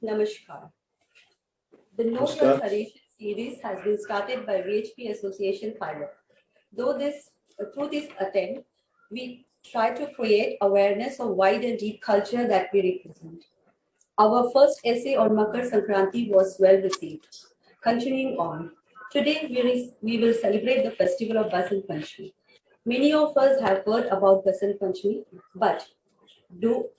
Namaskar. The Know Your Tradition series has been started by VHP Association Pilot. Through this attempt, we try to create awareness of wide and deep culture that we represent. Our first essay on Makar Sankranti was well received. Continuing on, today we will celebrate the festival of Basant Panchami. Many of us have heard about Basant Panchami, but do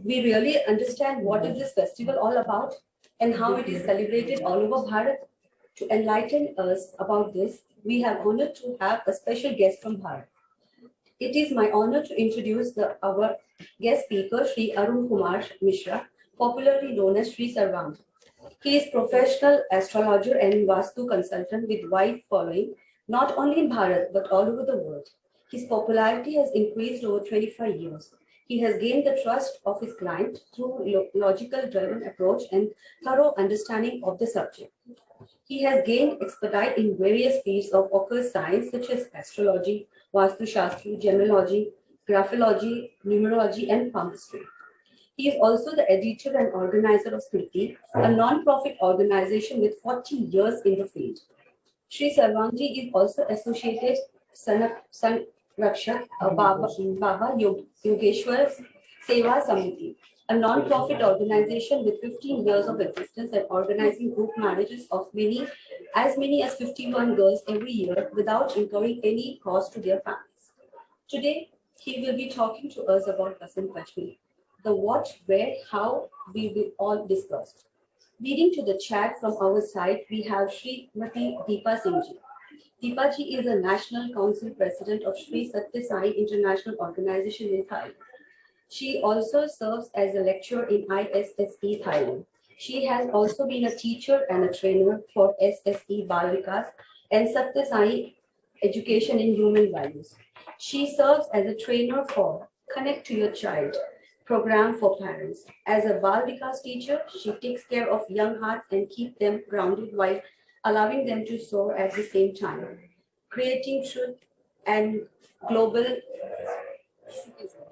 we really understand what is this festival all about and how it is celebrated all over Bharat? To enlighten us about this, we have honored to have a special guest from Bharat. It is my honor to introduce our guest speaker, Sri Arun Kumar Mishra, popularly known as Sri Sarvang. He is professional astrologer and Vastu consultant with wide following, not only in Bharat but all over the world. His popularity has increased over 25 years. He has gained the trust of his client through logical driven approach and thorough understanding of the subject. He has gained expertise in various fields of occult science such as astrology, Vastu Shastri, gemology, graphology, numerology, and palmistry. He is also the editor and organizer of Smriti, a non-profit organization with 40 years in the field. Sri Sarvangji is also associated San Rakshak Baba Yogeshwar Seva Samiti, a non-profit organization with 15 years of existence and organizing group marriages of as many as 51 girls every year without incurring any cost to their families. Today, he will be talking to us about Basant Panchami. The what, where, how, we will all discuss. Leading to the chat from our side, we have Srimati Deepa Singhji. Deepa ji is a National Council President of Sri Satya Sai International Organization in Thailand. She also serves as a lecturer in ISSE Thailand. She has also been a teacher and a trainer for SSE Bal Vikas and Satya Sai Education in Human Values. She serves as a trainer for Connect to Your Child program for parents. As a Bal Vikas teacher, she takes care of young hearts and keep them grounded while allowing them to soar at the same time, creating truth and global citizen.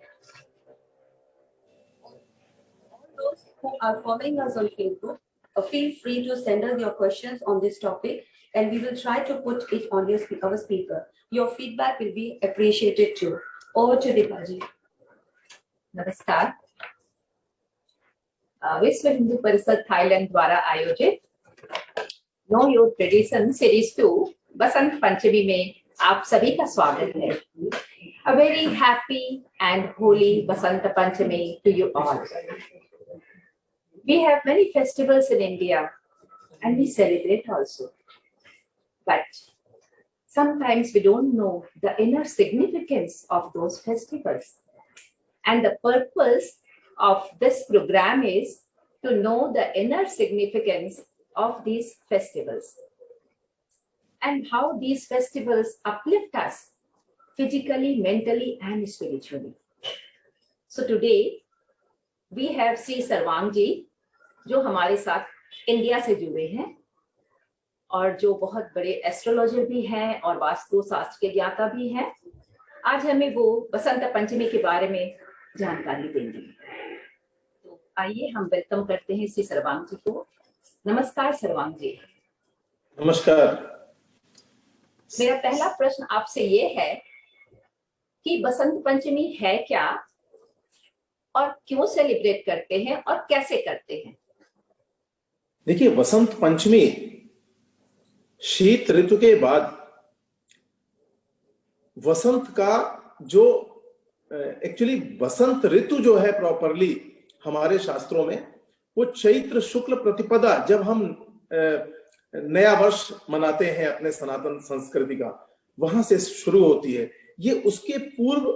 All those who are following us on Facebook, feel free to send us your questions on this topic and we will try to put it on our speaker. Your feedback will be appreciated too. Over to Deepaji. नमस्कार। विश्व Hindu Parishad Thailand द्वारा आयोजित know your tradition series 2 Basant Panchami में आप सभी का स्वागत है। A very happy and holy Basant Panchami to you all. We have many festivals in India and we celebrate also. But sometimes we don't know the inner significance of those festivals. And the purpose of this program is to know the inner significance of these festivals and how these festivals uplift us physically, mentally, and spiritually. So today we have Sri Sarvang ji, जो हमारे साथ India से जुड़े हैं और जो बहुत बड़े एस्ट्रोलॉजर भी हैं और वास्तु शास्त्र के ज्ञाता भी हैं। आज हमें वो बसंत पंचमी के बारे में जानकारी देंगे। तो आइए हम वेलकम करते हैं श्री सर्वांग जी को। नमस्कार सर्वांग जी। नमस्कार। मेरा पहला प्रश्न आपसे ये है कि बसंत पंचमी है क्या और क्यों सेलिब्रेट करते हैं और कैसे करते हैं? देखिए, बसंत पंचमी शीत ऋतु के बाद वसंत का जो एक्चुअली बसंत ऋतु जो है प्रॉपरली हमारे शास्त्रों में वो चैत्र शुक्ल प्रतिपदा, जब हम नया वर्ष मनाते हैं अपने सनातन संस्कृति का, वहां से शुरू होती है। ये उसके पूर्व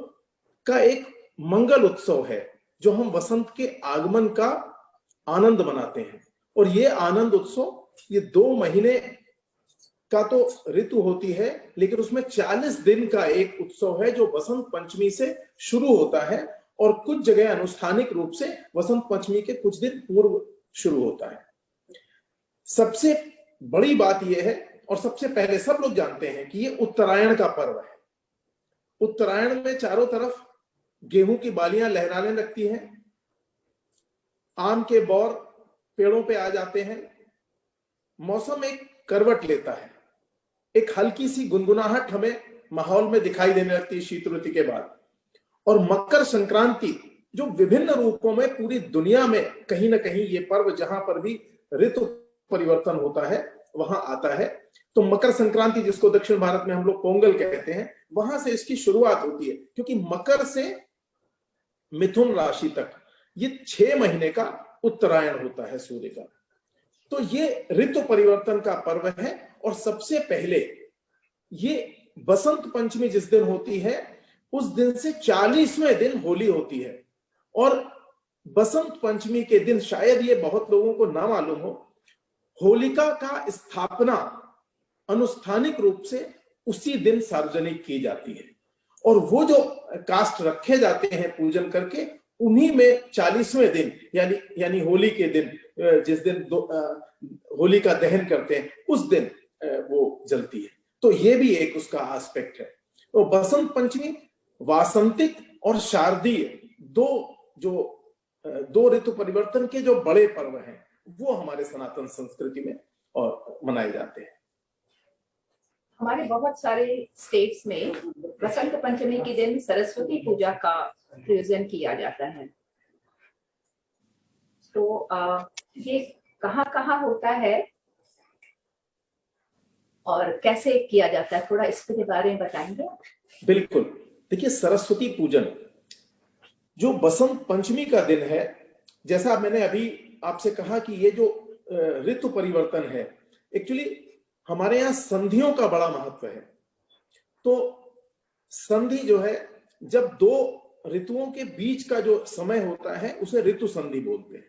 का एक मंगल उत्सव है जो हम वसंत के आगमन का आनंद मनाते हैं। और ये आनंद उत्सव ये 2 महीने का तो ऋतु होती है, लेकिन उसमें 40 दिन का एक उत्सव है जो बसंत पंचमी से शुरू होता है और कुछ जगह अनुष्ठानिक रूप से वसंत पंचमी के कुछ दिन पूर्व शुरू होता है। सबसे बड़ी बात यह है और सबसे पहले सब लोग जानते हैं कि ये उत्तरायण का पर्व है। उत्तरायण में चारों तरफ गेहूं की बालियां लहराने लगती हैं, आम के बौर पेड़ों पे आ जाते हैं, मौसम एक करवट लेता है, एक हल्की सी गुनगुनाहट हमें माहौल में दिखाई देने लगती है शीत ऋतु के बाद। और मकर संक्रांति जो विभिन्न रूपों में पूरी दुनिया में कहीं ना कहीं ये पर्व जहां पर भी ऋतु परिवर्तन होता है वहां आता है। तो मकर संक्रांति जिसको दक्षिण भारत में हम लोग पोंगल कहते हैं, वहां से इसकी शुरुआत होती है, क्योंकि मकर से मिथुन राशि तक ये 6 महीने का उत्तरायण होता है सूर्य का। तो ये ऋतु परिवर्तन का पर्व है। और सबसे पहले ये बसंत पंचमी जिस दिन होती है उस दिन से 40वें दिन होली होती है। और बसंत पंचमी के दिन शायद ये बहुत लोगों को ना मालूम हो, होलिका का स्थापना अनुष्ठानिक रूप से उसी दिन सार्वजनिक की जाती है। और वो जो कास्ट रखे जाते हैं पूजन करके, उन्हीं में 40वें दिन यानी होली के दिन, जिस दिन होली का दहन करते हैं उस दिन वो जलती है। तो ये भी एक उसका एस्पेक्ट है। तो बसंत पंचमी वासंतिक और शारदीय दो ऋतु परिवर्तन के जो बड़े पर्व हैं वो हमारे सनातन संस्कृति में और मनाए जाते हैं। हमारे बहुत सारे स्टेट्स में बसंत पंचमी के दिन सरस्वती पूजा का आयोजन किया जाता है। तो ये कहाँ होता है और कैसे किया जाता है, थोड़ा इसके बारे में बताएंगे? बिल्कुल। देखिए, सरस्वती पूजन जो बसंत पंचमी का दिन है, जैसा मैंने अभी आपसे कहा कि ये जो ऋतु परिवर्तन है, एक्चुअली हमारे यहाँ संधियों का बड़ा महत्व है। तो संधि जो है, जब दो ऋतुओं के बीच का जो समय होता है उसे ऋतु संधि बोलते हैं।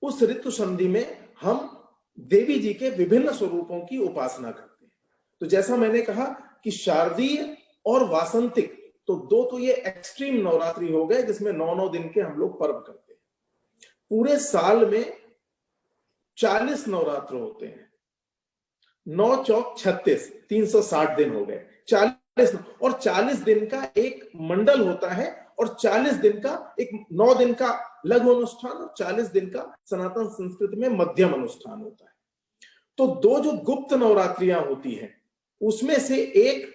उस ऋतु संधि में हम देवी जी के विभिन्न स्वरूपों की उपासना करते हैं। तो जैसा मैंने कहा कि शारदीय और वासंतिक, तो दो तो ये एक्सट्रीम नवरात्रि हो गए जिसमें 9 दिन के हम लोग पर्व करते हैं। पूरे साल में 40 नवरात्र होते हैं, 9 चौक 36, 360 दिन हो गए। 40 और 40 दिन का एक मंडल होता है, और 40 दिन का एक 9 दिन का लघु अनुष्ठान और 40 दिन का सनातन संस्कृति में मध्यम अनुष्ठान होता है। तो दो जो गुप्त नवरात्रियां होती हैं उसमें से एक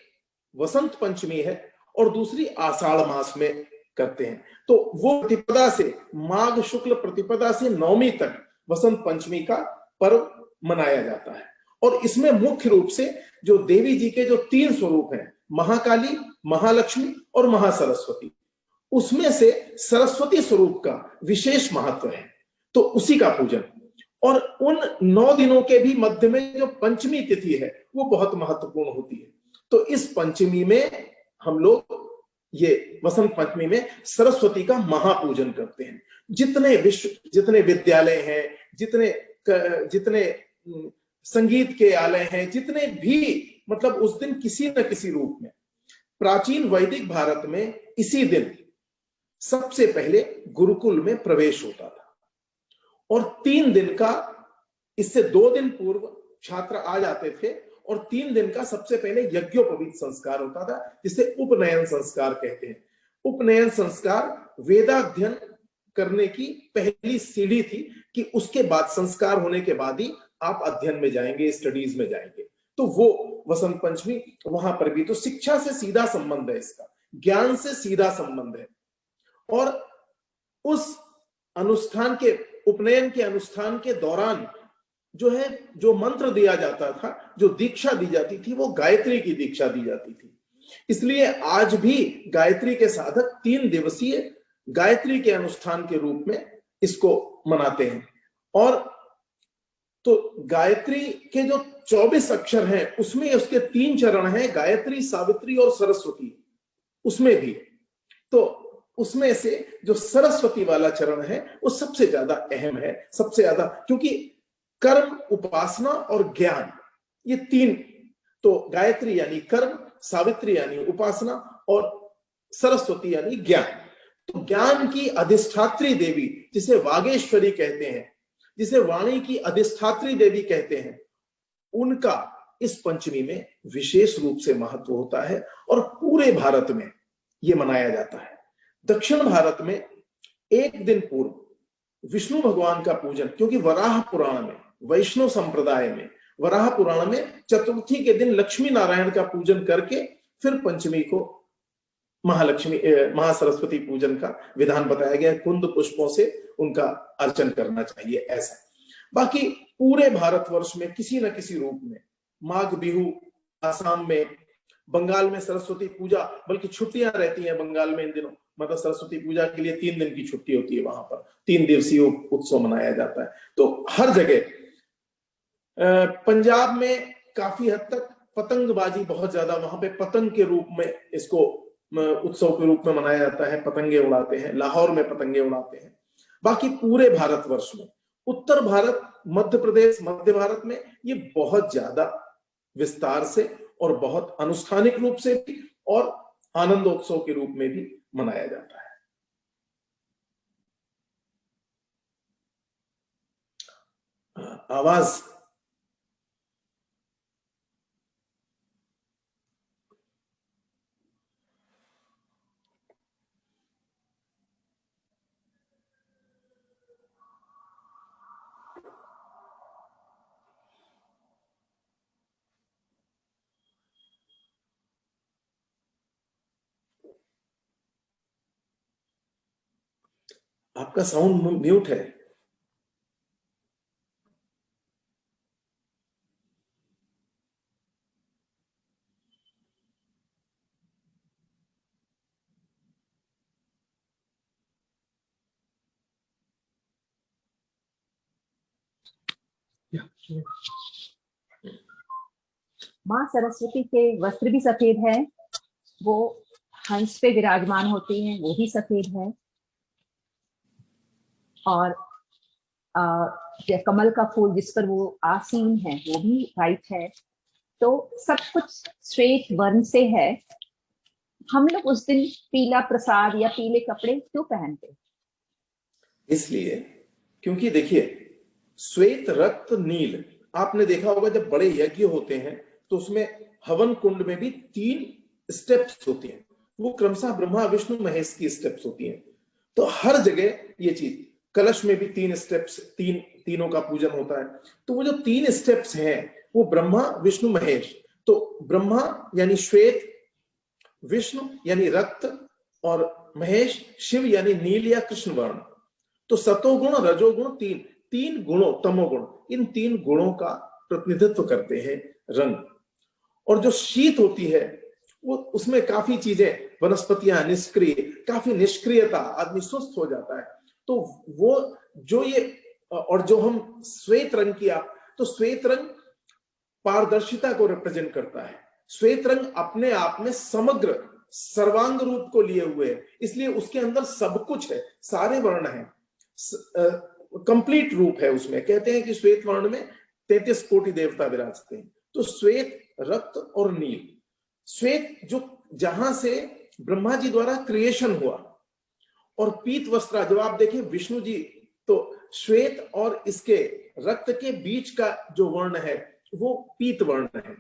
वसंत पंचमी है और दूसरी आषाढ़ मास में करते हैं। तो वो प्रतिपदा से, माघ शुक्ल प्रतिपदा से नवमी तक वसंत पंचमी का पर्व मनाया जाता है। और इसमें मुख्य रूप से जो देवी जी के जो 3 स्वरूप हैं, महाकाली, महालक्ष्मी और महासरस्वती, उसमें से सरस्वती स्वरूप का विशेष महत्व है, तो उसी का पूजन। और उन 9 दिनों के भी मध्य में जो पंचमी तिथि है वो बहुत महत्वपूर्ण होती है। तो इस पंचमी में हम लोग, ये वसंत पंचमी में सरस्वती का महापूजन करते हैं। जितने विद्यालय हैं, जितने संगीत के आलय हैं, जितने भी, मतलब उस दिन किसी न किसी रूप में, प्राचीन वैदिक भारत में इसी दिन सबसे पहले गुरुकुल में प्रवेश होता था। और 3 दिन का, इससे 2 दिन पूर्व छात्र आ जाते थे, और 3 दिन का सबसे पहले यज्ञोपवीत संस्कार होता था, जिसे उपनयन संस्कार कहते हैं। उपनयन संस्कार वेदाध्ययन करने की पहली सीढ़ी थी कि उसके बाद, संस्कार होने के बाद ही आप अध्ययन में जाएंगे, स्टडीज में जाएंगे। तो वो वसंत पंचमी वहां पर भी, तो शिक्षा से सीधा संबंध है इसका, ज्ञान से सीधा संबंध है। और उस अनुष्ठान के, उपनयन के अनुष्ठान के दौरान जो है, जो मंत्र दिया जाता था, जो दीक्षा दी जाती थी, वो गायत्री की दीक्षा दी जाती थी। इसलिए आज भी गायत्री के साधक 3 दिवसीय गायत्री के अनुष्ठान के रूप में इसको मनाते हैं। और तो गायत्री के जो 24 अक्षर हैं उसमें उसके 3 चरण हैं, गायत्री, सावित्री और सरस्वती। उसमें भी तो उसमें से जो सरस्वती वाला चरण है वो सबसे ज्यादा अहम है, सबसे ज्यादा, क्योंकि कर्म, उपासना और ज्ञान, ये 3, तो गायत्री यानी कर्म, सावित्री यानी उपासना और सरस्वती यानी ज्ञान। तो ज्ञान की अधिष्ठात्री देवी, जिसे वागेश्वरी कहते हैं, जिसे वाणी की अधिष्ठात्री देवी कहते हैं, उनका इस पंचमी में विशेष रूप से महत्व होता है और पूरे भारत में यह मनाया जाता है। दक्षिण भारत में 1 दिन पूर्व विष्णु भगवान का पूजन, क्योंकि वराह पुराण में, वैष्णव संप्रदाय में, वराह पुराण में चतुर्थी के दिन लक्ष्मी नारायण का पूजन करके फिर पंचमी को महालक्ष्मी महासरस्वती पूजन का विधान बताया गया है। कुंद पुष्पों से उनका अर्चन करना चाहिए ऐसा। बाकी पूरे भारतवर्ष में किसी न किसी रूप में, माघ बिहू आसाम में, बंगाल में सरस्वती पूजा, बल्कि छुट्टियां रहती हैं बंगाल में इन दिनों, मतलब सरस्वती पूजा के लिए 3 दिन की छुट्टी होती है, वहां पर 3 दिवसीय उत्सव मनाया जाता है। तो हर जगह, पंजाब में काफी हद तक पतंगबाजी बहुत ज्यादा, वहां पे पतंग के रूप में इसको उत्सव के रूप में मनाया जाता है, पतंगे उड़ाते हैं, लाहौर में पतंगे उड़ाते हैं। बाकी पूरे भारतवर्ष में, उत्तर भारत, मध्य प्रदेश, मध्य भारत में ये बहुत ज्यादा विस्तार से और बहुत अनुष्ठानिक रूप से भी और आनंदोत्सव के रूप में भी मनाया जाता है। आवाज आपका साउंड म्यूट है। माँ सरस्वती के वस्त्र भी सफेद है, वो हंस पे विराजमान होती हैं, वो भी सफेद है। और कमल का फूल जिस पर वो आसीन है वो भी व्हाइट है। तो सब कुछ श्वेत वर्ण से है। हम लोग उस दिन पीला प्रसाद या पीले कपड़े क्यों पहनते? इसलिए क्योंकि देखिए, श्वेत रक्त नील, आपने देखा होगा जब बड़े यज्ञ होते हैं तो उसमें हवन कुंड में भी 3 स्टेप्स होती हैं, वो क्रमशः ब्रह्मा विष्णु महेश की स्टेप्स होती हैं। तो हर जगह ये चीज, कलश में भी 3 स्टेप्स, तीनों का पूजन होता है। तो वो जो 3 स्टेप्स हैं वो ब्रह्मा विष्णु महेश, तो ब्रह्मा यानी श्वेत, विष्णु यानी रक्त, और महेश शिव यानी नील या कृष्ण वर्ण। तो सतोगुण, रजोगुण, तीन गुणों, तमोगुण, इन 3 गुणों का प्रतिनिधित्व करते हैं रंग। और जो शीत होती है वो, उसमें काफी चीजें, वनस्पतियां निष्क्रिय, काफी निष्क्रियता, आदमी सुस्त हो जाता है। तो वो जो ये, और जो हम श्वेत रंग किया, तो श्वेत रंग पारदर्शिता को रिप्रेजेंट करता है। श्वेत रंग अपने आप में समग्र सर्वांग रूप को लिए हुए है, इसलिए उसके अंदर सब कुछ है, सारे वर्ण हैं, कंप्लीट रूप है उसमें। कहते हैं कि श्वेत वर्ण में 33 कोटि देवता विराजते हैं। तो श्वेत, रक्त और नील, श्वेत जो जहां से ब्रह्मा जी द्वारा क्रिएशन हुआ, और पीत वस्त्रा, जब आप देखें विष्णु जी, तो श्वेत और इसके रक्त के बीच का जो वर्ण है वो पीत वर्ण है।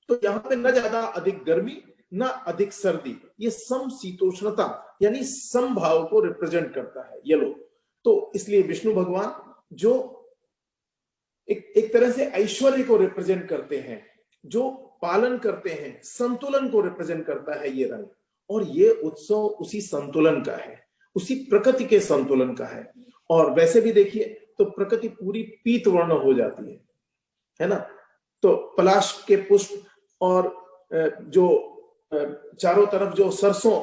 तो यहाँ पे न ज्यादा अधिक गर्मी न अधिक सर्दी, ये समशीतोष्णता यानी समभाव को रिप्रेजेंट करता है येलो। तो इसलिए विष्णु भगवान जो एक तरह से ऐश्वर्य को रिप्रेजेंट करते हैं, जो पालन करते हैं, संतुलन को रिप्रेजेंट करता है ये रंग। और ये उत्सव उसी संतुलन का है, उसी प्रकृति के संतुलन का है। और वैसे भी देखिए तो प्रकृति पूरी पीत वर्ण हो जाती है ना। तो पलाश के पुष्प और जो चारों तरफ जो सरसों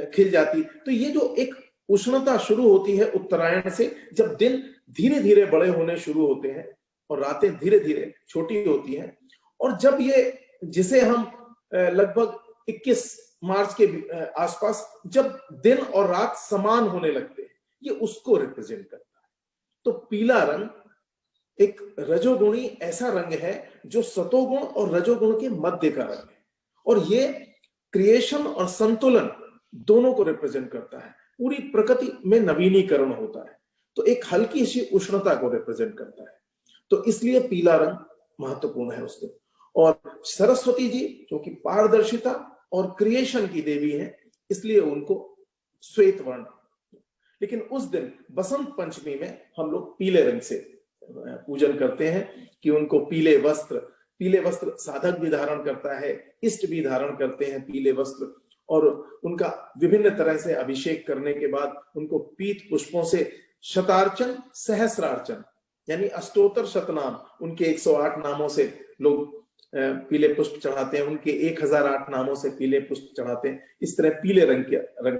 खिल जाती, तो ये जो एक उष्णता शुरू होती है उत्तरायण से, जब दिन धीरे धीरे बड़े होने शुरू होते हैं और रातें धीरे धीरे छोटी होती हैं, और जब ये, जिसे हम लगभग 21 मार्च के आसपास जब दिन और रात समान होने लगते हैं, ये उसको रिप्रेजेंट करता है। तो पीला रंग एक रजोगुणी ऐसा रंग है जो सतोगुण और रजोगुण के मध्य का रंग है, और ये क्रिएशन और संतुलन दोनों को रिप्रेजेंट करता है। पूरी प्रकृति में नवीनीकरण होता है, तो एक हल्की सी उष्णता को रिप्रेजेंट करता है। तो इसलिए पीला रंग महत्वपूर्ण है उसमें। और सरस्वती जी क्योंकि पारदर्शिता और क्रिएशन की देवी है, इसलिए उनको श्वेत वर्ण। लेकिन उस दिन बसंत पंचमी में हम लोग पीले रंग से पूजन करते हैं कि उनको पीले वस्त्र साधक भी धारण करता है, इष्ट भी धारण करते हैं पीले वस्त्र, और उनका विभिन्न तरह से अभिषेक करने के बाद उनको पीत पुष्पों से शतार्चन सहस्रार्चन यानी अष्टोत्तर शतनाम, उनके 108 नामों से लोग पीले पुष्प चढ़ाते हैं, उनके 1008 नामों से पीले पुष्प चढ़ाते हैं। इस तरह पीले रंग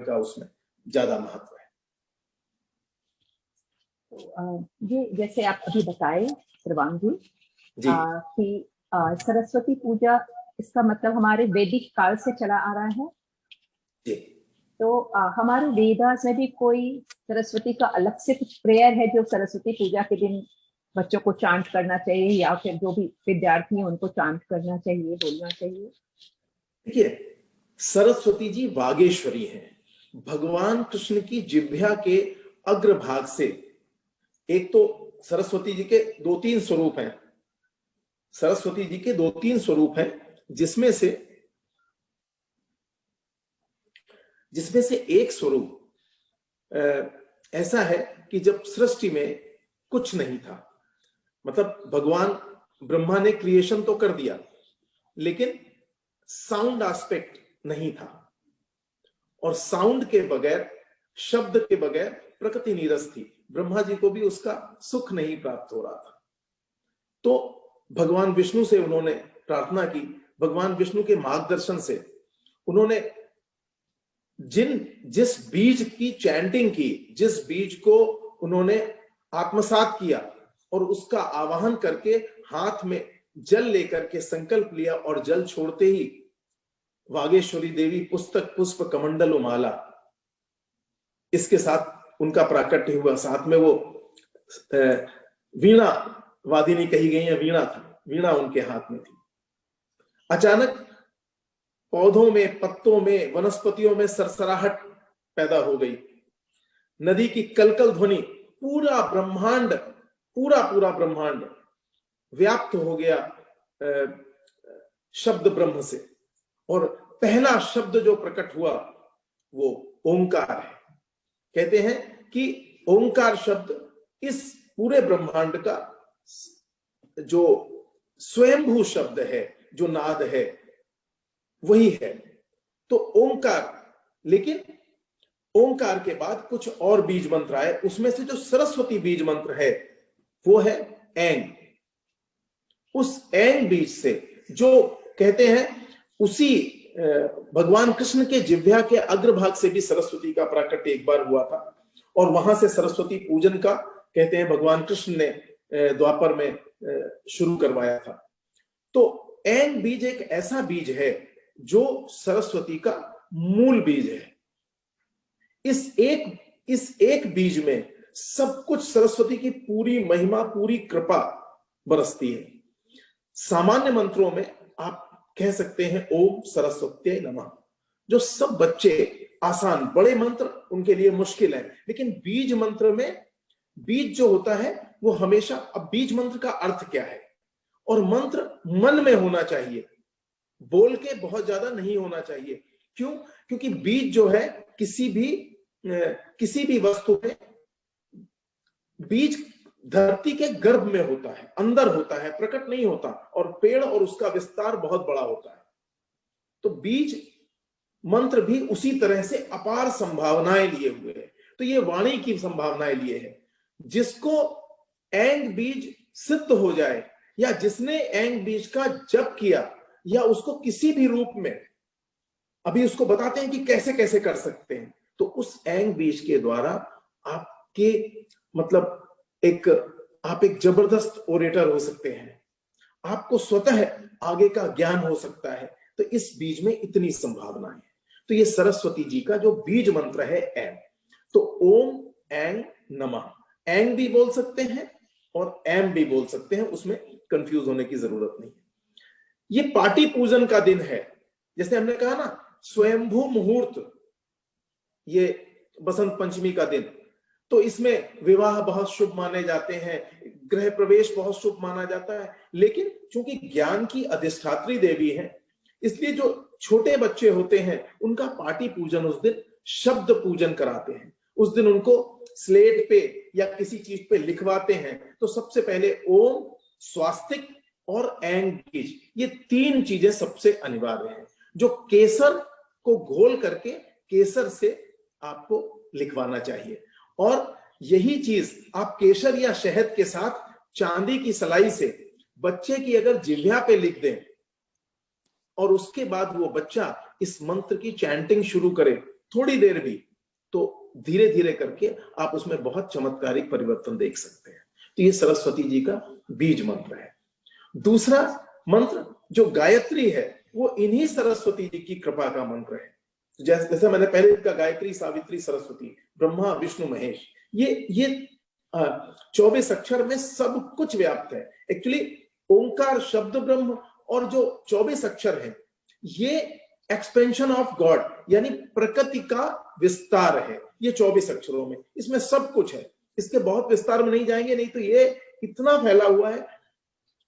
का उसमें ज्यादा महत्व है। ये जैसे आप अभी बताए सर्वांग जी कि सरस्वती पूजा, इसका मतलब हमारे वैदिक काल से चला आ रहा है जी। तो हमारे वेदास में भी कोई सरस्वती का अलग से कुछ प्रेयर है जो सरस्वती पूजा के दिन बच्चों को चांट करना चाहिए, या फिर जो भी विद्यार्थी हैं उनको चांट करना चाहिए, बोलना चाहिए? देखिए, सरस्वती जी वागेश्वरी हैं। भगवान कृष्ण की जिह्वा के अग्रभाग से, एक तो सरस्वती जी के 2-3 स्वरूप हैं, सरस्वती जी के 2-3 स्वरूप हैं, जिसमें से एक स्वरूप ऐसा है कि जब सृष्टि में कुछ नहीं था, मतलब भगवान ब्रह्मा ने क्रिएशन तो कर दिया लेकिन साउंड एस्पेक्ट नहीं था, और साउंड के बगैर, शब्द के बगैर प्रकृति नीरस थी। ब्रह्मा जी को भी उसका सुख नहीं प्राप्त हो रहा था। तो भगवान विष्णु से उन्होंने प्रार्थना की, भगवान विष्णु के मार्गदर्शन से उन्होंने जिस बीज की चैंटिंग की, जिस बीज को उन्होंने आत्मसात किया और उसका आवाहन करके हाथ में जल लेकर के संकल्प लिया, और जल छोड़ते ही वागेश्वरी देवी पुस्तक पुष्प कमंडल माला, इसके साथ उनका प्राकट्य हुआ। साथ में वो वीणा वादिनी कही गई है, वीणा था, वीणा उनके हाथ में थी। अचानक पौधों में, पत्तों में, वनस्पतियों में सरसराहट पैदा हो गई, नदी की कलकल ध्वनि, पूरा ब्रह्मांड व्याप्त हो गया शब्द ब्रह्म से, और पहला शब्द जो प्रकट हुआ वो ओंकार है। कहते हैं कि ओंकार शब्द इस पूरे ब्रह्मांड का जो स्वयंभू शब्द है, जो नाद है, वही है। तो ओंकार, लेकिन ओंकार के बाद कुछ और बीज मंत्र आए, उसमें से जो सरस्वती बीज मंत्र है वो है ऐंग। उस ऐंग बीज से, जो कहते हैं उसी भगवान कृष्ण के जिह्वा के अग्रभाग से भी सरस्वती का प्राकट्य एक बार हुआ था, और वहां से सरस्वती पूजन का कहते हैं भगवान कृष्ण ने द्वापर में शुरू करवाया था। तो ऐंग बीज एक ऐसा बीज है जो सरस्वती का मूल बीज है। इस एक बीज में सब कुछ, सरस्वती की पूरी महिमा, पूरी कृपा बरसती है। सामान्य मंत्रों में आप कह सकते हैं ओम सरस्वत्यै नमः, जो सब बच्चे आसान, बड़े मंत्र उनके लिए मुश्किल है, लेकिन बीज मंत्र में बीज जो होता है वो हमेशा, अब बीज मंत्र का अर्थ क्या है, और मंत्र मन में होना चाहिए, बोल के बहुत ज्यादा नहीं होना चाहिए। क्यों? क्योंकि बीज जो है किसी भी वस्तु में, बीज धरती के गर्भ में होता है, अंदर होता है, प्रकट नहीं होता, और पेड़ और उसका विस्तार बहुत बड़ा होता है। तो बीज मंत्र भी उसी तरह से अपार संभावनाएं लिए हुए है। तो ये वाणी की संभावनाएं लिए है। जिसको ऐंग बीज सिद्ध हो जाए, या जिसने ऐंग बीज का जप किया, या उसको किसी भी रूप में, अभी उसको बताते हैं कि कैसे कैसे कर सकते हैं, तो उस ऐंग बीज के द्वारा आपके, मतलब आप एक जबरदस्त ओरेटर हो सकते हैं, आपको स्वतः आगे का ज्ञान हो सकता है। तो इस बीज में इतनी संभावना है। तो ये सरस्वती जी का जो बीज मंत्र है ऐंग, तो ओम ऐंग नमः, ऐंग भी बोल सकते हैं और ऐम भी बोल सकते हैं, उसमें कंफ्यूज होने की जरूरत नहीं है। ये पाटी पूजन का दिन है, जैसे हमने कहा ना, स्वयंभू मुहूर्त, ये बसंत पंचमी का दिन, तो इसमें विवाह बहुत शुभ माने जाते हैं, गृह प्रवेश बहुत शुभ माना जाता है। लेकिन चूंकि ज्ञान की अधिष्ठात्री देवी है, इसलिए जो छोटे बच्चे होते हैं उनका पाटी पूजन उस दिन शब्द पूजन कराते हैं। उस दिन उनको स्लेट पे या किसी चीज पे लिखवाते हैं तो सबसे पहले ओम, स्वास्तिक और एंग बीज, ये 3 चीजें सबसे अनिवार्य हैं, जो केसर को घोल करके केसर से आपको लिखवाना चाहिए। और यही चीज आप केसर या शहद के साथ चांदी की सलाई से बच्चे की अगर जिह्वा पे लिख दें और उसके बाद वो बच्चा इस मंत्र की चैंटिंग शुरू करे थोड़ी देर भी, तो धीरे धीरे करके आप उसमें बहुत चमत्कारिक परिवर्तन देख सकते हैं। तो ये सरस्वती जी का बीज मंत्र है। दूसरा मंत्र जो गायत्री है वो इन्हीं सरस्वती जी की कृपा का मंत्र है। जैसे मैंने पहले कहा, गायत्री, सावित्री, सरस्वती, ब्रह्मा, विष्णु, महेश, ये 24 अक्षर में सब कुछ व्याप्त है। एक्चुअली ओंकार शब्द ब्रह्म और जो 24 अक्षर है ये एक्सपेंशन ऑफ गॉड, यानी प्रकृति का विस्तार है। ये 24 अक्षरों में, इसमें सब कुछ है। इसके बहुत विस्तार में नहीं जाएंगे, नहीं तो ये इतना फैला हुआ है।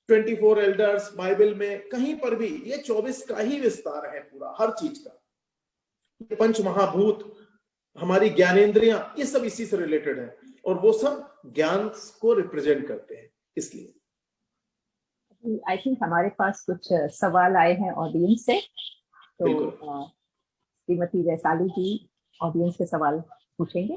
24 एल्डर्स बाइबल में कहीं पर भी ये 24 का ही विस्तार है पूरा, हर चीज का। ये पंच महाभूत, हमारी ज्ञानेंद्रियां, ये सब इसी से रिलेटेड है और वो सब ज्ञान को रिप्रेजेंट करते हैं। इसलिए आई थिंक हमारे पास कुछ सवाल आए हैं ऑडियंस से, तो श्रीमती वैशाली जी ऑडियंस के सवाल पूछेंगे।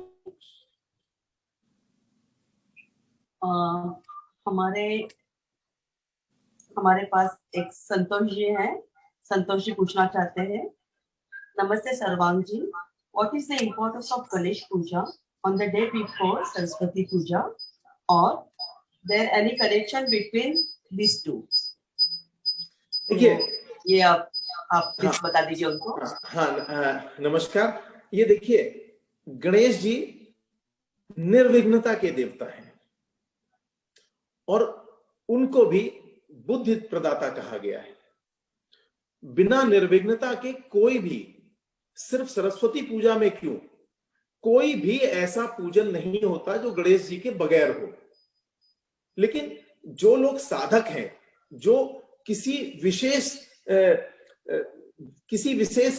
हमारे पास एक संतोष जी हैं। संतोष जी पूछना चाहते हैं, नमस्ते Sarvang ji, what is the importance of Ganesh Puja on the day before Saraswati Puja, are there any connection between this two? देखिए, ये आप प्लीज बता दीजिए उनको। हाँ, नमस्कार। ये देखिए, गणेश जी निर्विघ्नता के देवता हैं और उनको भी बुद्धि प्रदाता कहा गया है। बिना निर्विघ्नता के कोई भी, सिर्फ सरस्वती पूजा में क्यों, कोई भी ऐसा पूजन नहीं होता जो गणेश जी के बगैर हो। लेकिन जो लोग साधक हैं, जो किसी विशेष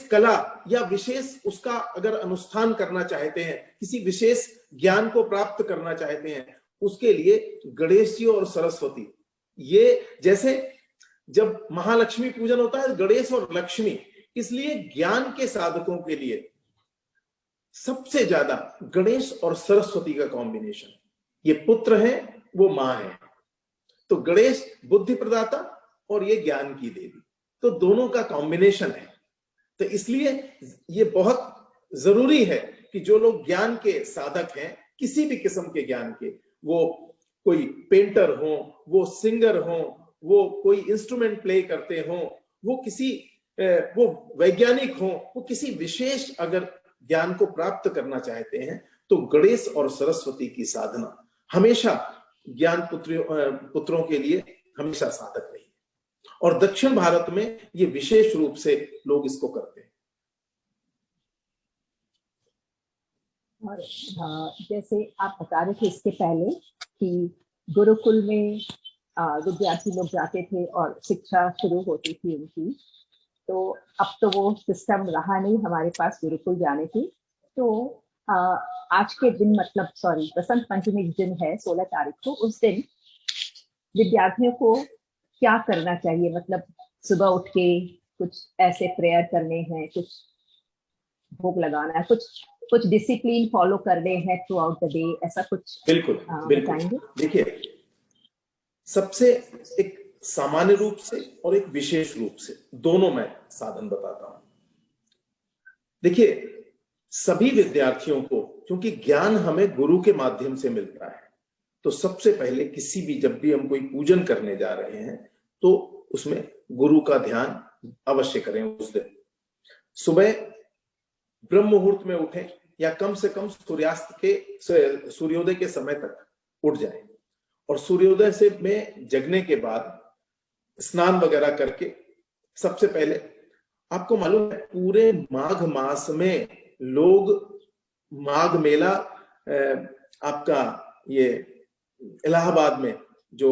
कला या विशेष उसका अगर अनुष्ठान करना चाहते हैं, किसी विशेष ज्ञान को प्राप्त करना चाहते हैं, उसके लिए गणेश जी और सरस्वती, ये जैसे जब महालक्ष्मी पूजन होता है, गणेश और लक्ष्मी, इसलिए ज्ञान के साधकों के लिए सबसे ज्यादा गणेश और सरस्वती का कॉम्बिनेशन। ये पुत्र है, वो मां है, तो गणेश बुद्धि प्रदाता और ये ज्ञान की देवी, तो दोनों का कॉम्बिनेशन है। तो इसलिए ये बहुत जरूरी है कि जो लोग ज्ञान के साधक हैं, किसी भी किस्म के ज्ञान के, वो कोई पेंटर हो, वो सिंगर हो, वो कोई इंस्ट्रूमेंट प्ले करते हो, वो वैज्ञानिक हो, वो किसी विशेष अगर ज्ञान को प्राप्त करना चाहते हैं, तो गणेश और सरस्वती की साधना हमेशा ज्ञान पुत्रों के लिए हमेशा साधक रही। और दक्षिण भारत में ये विशेष रूप से लोग इसको करते हैं। और जैसे आप बता रहे थे इसके पहले कि गुरुकुल में विद्यार्थी लोग जाते थे और शिक्षा शुरू होती थी उनकी, तो अब तो वो सिस्टम रहा नहीं हमारे पास गुरुकुल जाने की। तो आज के दिन, मतलब बसंत पंचमी दिन है 16 तारीख को, उस दिन विद्यार्थियों को क्या करना चाहिए? मतलब सुबह उठ के कुछ ऐसे प्रेयर करने हैं, कुछ भोग लगाना है, कुछ डिसिप्लिन फॉलो करने हैं थ्रू आउट द डे, ऐसा कुछ बिल्कुल बताएंगे? देखिए, सबसे एक सामान्य रूप से और एक विशेष रूप से, दोनों मैं साधन बताता हूं। देखिए, सभी विद्यार्थियों को, क्योंकि ज्ञान हमें गुरु के माध्यम से मिलता है, तो सबसे पहले जब भी हम कोई पूजन करने जा रहे हैं तो उसमें गुरु का ध्यान अवश्य करें। उस दिन सुबह ब्रह्म मुहूर्त में उठें या कम से कम सूर्योदय के समय तक उठ जाएं, और सूर्योदय से में जगने के बाद स्नान वगैरह करके, सबसे पहले आपको मालूम है पूरे माघ मास में लोग माघ मेला, आपका ये इलाहाबाद में जो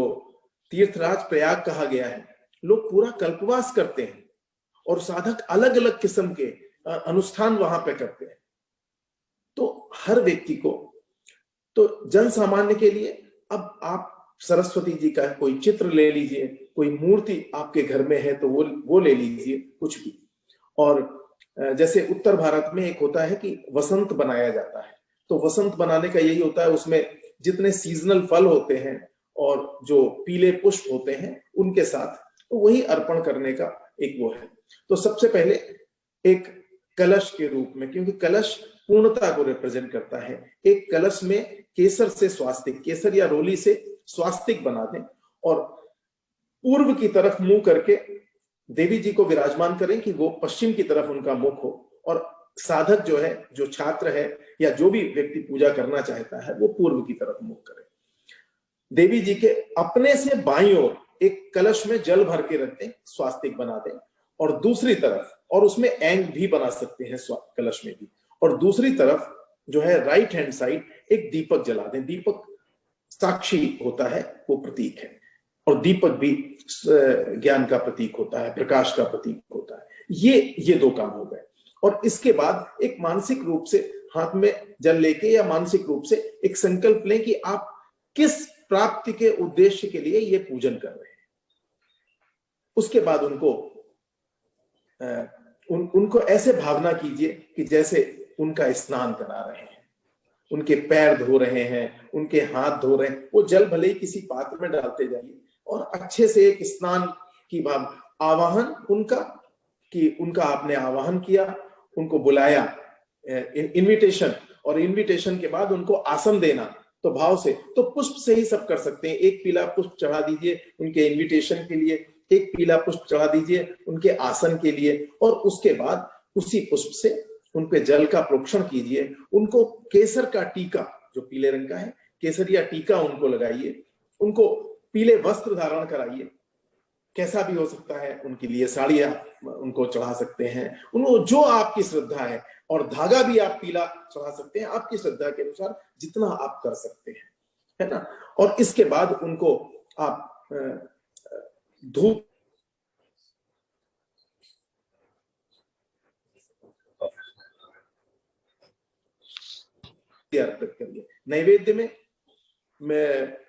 तीर्थराज प्रयाग कहा गया है, लोग पूरा कल्पवास करते हैं और साधक अलग अलग किस्म के अनुष्ठान वहां पे करते हैं। तो हर व्यक्ति को, तो जन सामान्य के लिए अब आप सरस्वती जी का कोई चित्र ले लीजिए, कोई मूर्ति आपके घर में है तो वो ले लीजिए, कुछ भी। और जैसे उत्तर भारत में एक होता है कि वसंत बनाया जाता है, तो वसंत बनाने का यही होता है, उसमें जितने सीजनल फल होते हैं और जो पीले पुष्प होते हैं उनके साथ, तो वही अर्पण करने का एक वो है। तो सबसे पहले एक कलश के रूप में, क्योंकि कलश पूर्णता को रिप्रेजेंट करता है, एक कलश में केसर से स्वास्तिक, केसर या रोली से स्वास्तिक बना दें और पूर्व की तरफ मुंह करके देवी जी को विराजमान करें कि वो पश्चिम की तरफ उनका मुख हो, और साधक जो है, जो छात्र है या जो भी व्यक्ति पूजा करना चाहता है, वो पूर्व की तरफ मुख करे। देवी जी के अपने से बाईं ओर एक कलश में जल भर के रख दें, स्वास्तिक बना दें, और दूसरी तरफ, और उसमें एंग भी बना सकते हैं कलश में भी, और दूसरी तरफ जो है राइट हैंड साइड एक दीपक जला दें। दीपक साक्षी होता है, वो प्रतीक है, और दीपक भी ज्ञान का प्रतीक होता है, प्रकाश का प्रतीक होता है। ये दो काम हो गए। और इसके बाद एक मानसिक रूप से हाथ में जल लेके या मानसिक रूप से एक संकल्प लें कि आप किस प्राप्ति के उद्देश्य के लिए ये पूजन कर रहे हैं। उसके बाद उनको ऐसे भावना कीजिए कि जैसे उनका स्नान करा रहे हैं, उनके पैर धो रहे हैं, उनके हाथ धो रहे हैं। वो जल भले ही किसी पात्र में डालते जाइए और अच्छे से एक स्नान की भाव, आवाहन उनका, कि उनका आपने आवाहन किया, उनको बुलाया, इनविटेशन, और इनविटेशन के बाद उनको आसन देना, तो भाव से, तो पुष्प से ही सब कर सकते हैं। एक पीला पुष्प चढ़ा दीजिए उनके इनविटेशन के लिए, एक पीला पुष्प चढ़ा दीजिए उनके आसन के लिए, और उसके बाद उसी पुष्प से उन पे जल का प्रोक्षण कीजिए। उनको केसर का टीका, जो पीले रंग का है, केसरिया टीका उनको लगाइए, उनको पीले वस्त्र धारण कराइए, कैसा भी हो सकता है, उनके लिए साड़ियां उनको चढ़ा सकते हैं, उनको जो आपकी श्रद्धा है, और धागा भी आप पीला चढ़ा सकते हैं आपकी श्रद्धा के अनुसार, जितना आप कर सकते हैं, है ना। और इसके बाद उनको आप धूप अर्पित करिए। नैवेद्य में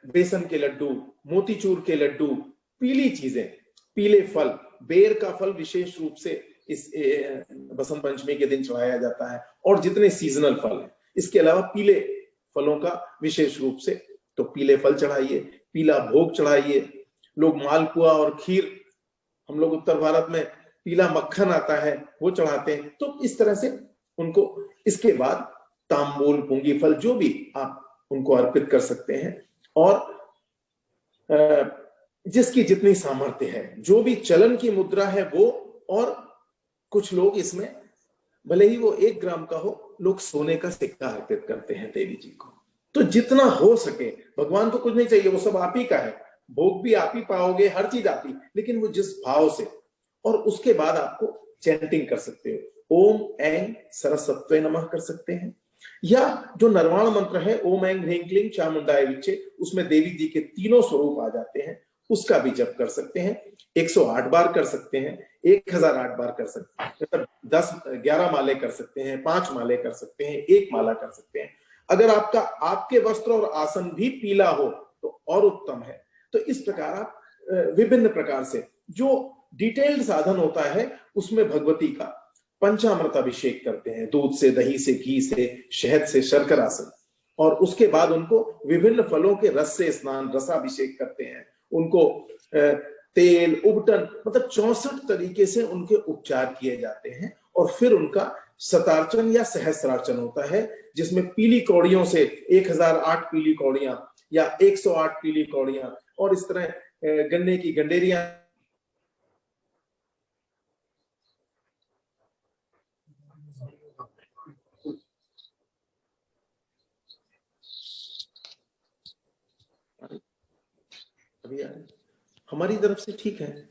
बेसन के लड्डू, मोतीचूर के लड्डू, पीली चीजें, पीले फल, बेर का फल विशेष रूप से इस बसंत पंचमी के दिन चढ़ाया जाता है, और जितने सीजनल फल हैं। इसके अलावा पीले फलों का विशेष रूप से, तो पीले फल चढ़ाइए, पीला भोग चढ़ाइए। लोग मालपुआ और खीर, हम लोग उत्तर भारत में पीला मक्खन आता है, वो चढ़ाते हैं। तो इस तरह से उनको, इसके बाद तांबूल, पुंगी फल, जो भी आप उनको अर्पित कर सकते हैं। और जिसकी जितनी सामर्थ्य है, जो भी चलन की मुद्रा है वो, और कुछ लोग इसमें भले ही वो 1 ग्राम का हो, लोग सोने का सिक्का अर्पित करते हैं देवी जी को। तो जितना हो सके, भगवान को कुछ नहीं चाहिए, वो सब आप ही का है, भोग भी आप ही पाओगे, हर चीज आप ही, लेकिन वो जिस भाव से। और उसके बाद आपको चैंटिंग कर सकते हो, ओम ऐं सरस्वत्यै नमः कर सकते हैं, या जो निर्वाण मंत्र है, ओम ऐं ह्रीं क्लीं चामुंडाय विच्चे, उसमें देवी जी के 3 स्वरूप आ जाते हैं, उसका भी जप कर सकते हैं। 108 बार कर सकते हैं, 1008 बार कर सकते हैं, मतलब 10-11 माले कर सकते हैं, 5 माले कर सकते हैं, 1 माला कर सकते हैं। अगर आपके वस्त्र और आसन भी पीला हो तो और उत्तम है। तो इस प्रकार आप विभिन्न प्रकार से, जो डिटेल्ड साधन होता है, उसमें भगवती का पंचामृत अभिषेक करते हैं, दूध से, दही से, घी से, शहद से, शर्करा से, और उसके बाद उनको विभिन्न फलों के रस से स्नान, रसाभिषेक करते हैं। उनको तेल, उबटन, मतलब 64 तरीके से उनके उपचार किए जाते हैं। और फिर उनका शतार्चन या सहस्रार्चन होता है, जिसमें पीली कौड़ियों से 1008 पीली कौड़ियां या 108 पीली कौड़ियां, और इस तरह गन्ने की गंडेरियां, अभी हमारी तरफ से ठीक है।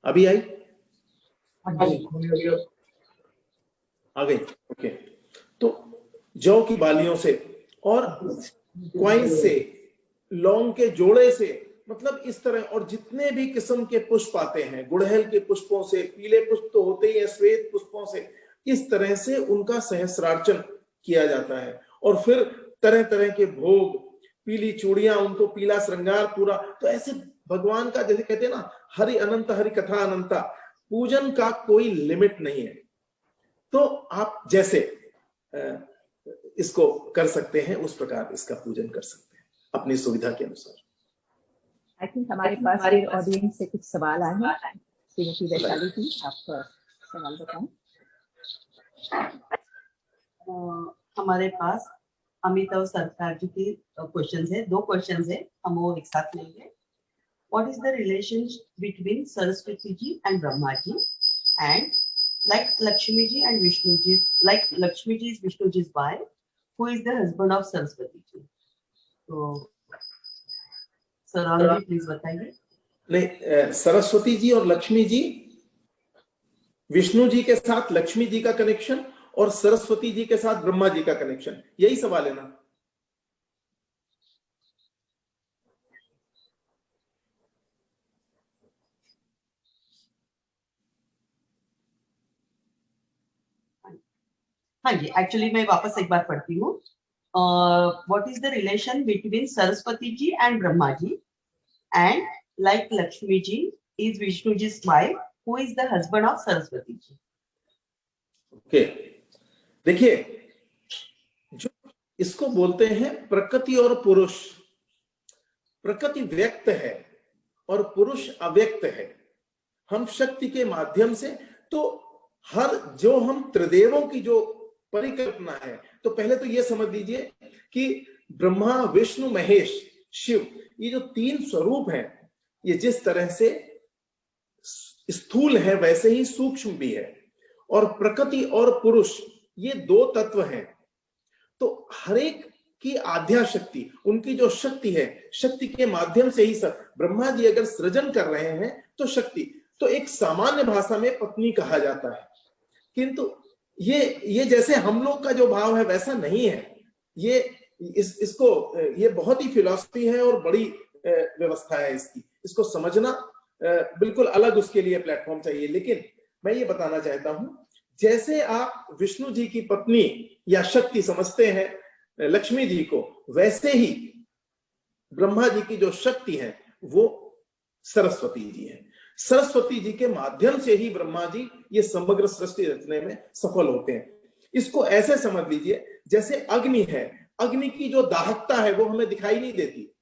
अभी आई, आ गई, ओके। तो जौ की बालियों से और क्वाइन से, लौंग के जोड़े से मतलब इस तरह, और जितने भी किस्म के पुष्प आते हैं, गुड़हल के पुष्पों से, पीले पुष्प तो होते ही हैं, श्वेत पुष्पों से, इस तरह से उनका सहस्रार्चन किया जाता है। और फिर तरह तरह के भोग, पीली चूड़ियां, उनको पीला श्रृंगार पूरा, तो ऐसे भगवान का, जैसे कहते हैं ना, हरि अनंत हरि कथा अनंता, पूजन का कोई लिमिट नहीं है। तो आप जैसे इसको कर सकते हैं, उस प्रकार इसका पूजन कर सकते हैं अपनी सुविधा के अनुसार। आई थिंक हमारे पास ऑडियंस से कुछ सवाल आए हैं। श्रीमती वैशाली जी, आप सवाल बताएं। हमारे पास अमिताभ सरकार जी की क्वेश्चंस है, 2 क्वेश्चंस है, हम वो एक साथ लेंगे। What is the relation between Saraswati ji and Brahma ji? And like Lakshmi ji and Vishnu ji, like Lakshmi ji is Vishnu ji's wife, who is the husband of Saraswati ji? So, Sarang ji, please बताइए। नहीं, सरस्वती जी और लक्ष्मी जी, विष्णु जी के साथ लक्ष्मी जी का connection और सरस्वती जी के साथ ब्रह्मा जी का कनेक्शन, यही सवाल है ना? हाँ जी, एक्चुअली मैं वापस एक बार पढ़ती हूँ। What is the relation between Saraswati ji and Brahma ji? And like Lakshmi ji is Vishnu ji's wife, who is the husband of Saraswati ji? Okay, देखिए, जो इसको बोलते हैं प्रकृति और पुरुष। प्रकृति व्यक्त है और पुरुष अव्यक्त है। हम शक्ति के माध्यम से, तो हर जो हम त्रिदेवों की जो परिकल्पना है, तो पहले तो ये समझ लीजिए कि ब्रह्मा विष्णु महेश शिव, ये जो 3 स्वरूप हैं, ये जिस तरह से स्थूल है वैसे ही सूक्ष्म भी है। और प्रकृति और पुरुष, ये 2 तत्व हैं। तो हर एक की आध्या शक्ति, उनकी जो शक्ति है, शक्ति के माध्यम से ही सब। ब्रह्मा जी अगर सृजन कर रहे हैं तो शक्ति, तो एक सामान्य भाषा में पत्नी कहा जाता है। किंतु ये जैसे हम लोग का जो भाव है वैसा नहीं है। ये बहुत ही फिलॉसफी है और बड़ी व्यवस्था है इसकी। इसको समझना बिल्कुल अलग, उसके लिए प्लेटफॉर्म चाहिए। लेकिन मैं ये बताना चाहता हूं, जैसे आप विष्णु जी की पत्नी या शक्ति समझते हैं लक्ष्मी जी को, वैसे ही ब्रह्मा जी की जो शक्ति है वो सरस्वती जी है। सरस्वती जी के माध्यम से ही ब्रह्मा जी ये समग्र सृष्टि रचने में सफल होते हैं। इसको ऐसे समझ लीजिए जैसे अग्नि है, अग्नि की जो दाहकता है वो हमें दिखाई नहीं देती,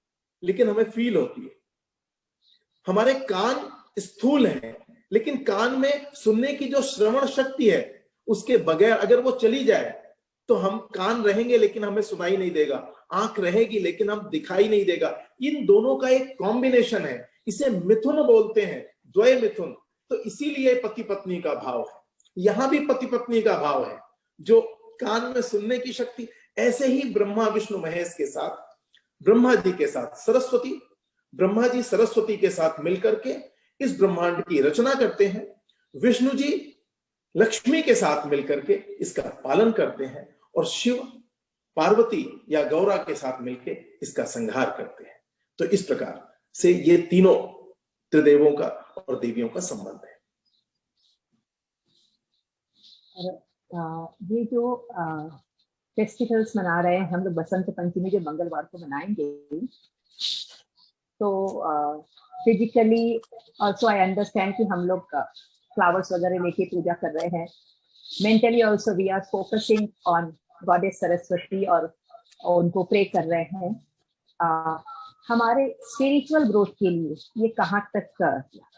लेकिन हमें फील होती है। हमारे कान स्थूल हैं, लेकिन कान में सुनने की जो श्रवण शक्ति है, उसके बगैर अगर वो चली जाए तो हम, कान रहेंगे लेकिन हमें सुनाई नहीं देगा, आंख रहेगी लेकिन हम दिखाई नहीं देगा। इन दोनों का एक कॉम्बिनेशन है, इसे मिथुन बोलते हैं, द्वय मिथुन। तो इसीलिए पति पत्नी का भाव है, यहां भी पति पत्नी का भाव है, जो कान में सुनने की शक्ति। ऐसे ही ब्रह्मा विष्णु महेश के साथ, ब्रह्मा जी के साथ सरस्वती, ब्रह्मा जी सरस्वती के साथ मिलकर के इस ब्रह्मांड की रचना करते हैं। विष्णु जी लक्ष्मी के साथ मिलकर के इसका पालन करते हैं, और शिव पार्वती या गौरा के साथ मिलकर इसका संहार करते हैं। तो इस प्रकार से ये तीनों त्रिदेवों का और देवियों का संबंध है। ये जो फेस्टिवल्स मना रहे हैं हम लोग, बसंत पंचमी जो मंगलवार को मनाएंगे, तो फिजिकली ऑल्सो आई अंडरस्टैंड कि हम लोग फ्लावर्स वगैरह लेके पूजा कर रहे हैं। Mentally also we are focusing on goddess Saraswati और उनको प्रे कर रहे हैं। हमारे स्पिरिचुअल ग्रोथ के लिए ये कहाँ तक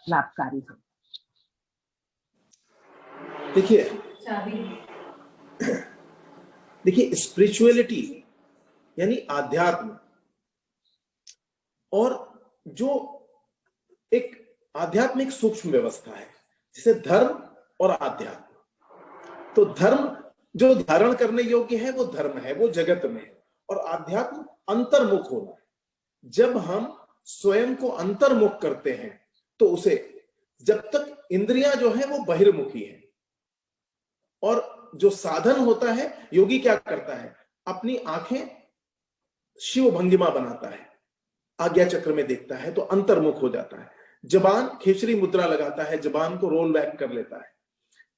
लाभकारी है? देखिए स्पिरिचुअलिटी यानी आध्यात्म, और जो एक आध्यात्मिक सूक्ष्म व्यवस्था है, जैसे धर्म और आध्यात्म। तो धर्म जो धारण करने योग्य है वो धर्म है, वो जगत में है, और आध्यात्म अंतर्मुख होना है। जब हम स्वयं को अंतर्मुख करते हैं तो उसे, जब तक इंद्रियां जो है वो बहिर्मुखी है, और जो साधन होता है, योगी क्या करता है, अपनी आंखें शिव भंगिमा बनाता है, आज्ञा चक्र में देखता है तो अंतर्मुख हो जाता है। जबान खेचरी मुद्रा लगाता है, जबान को रोल बैक कर लेता है।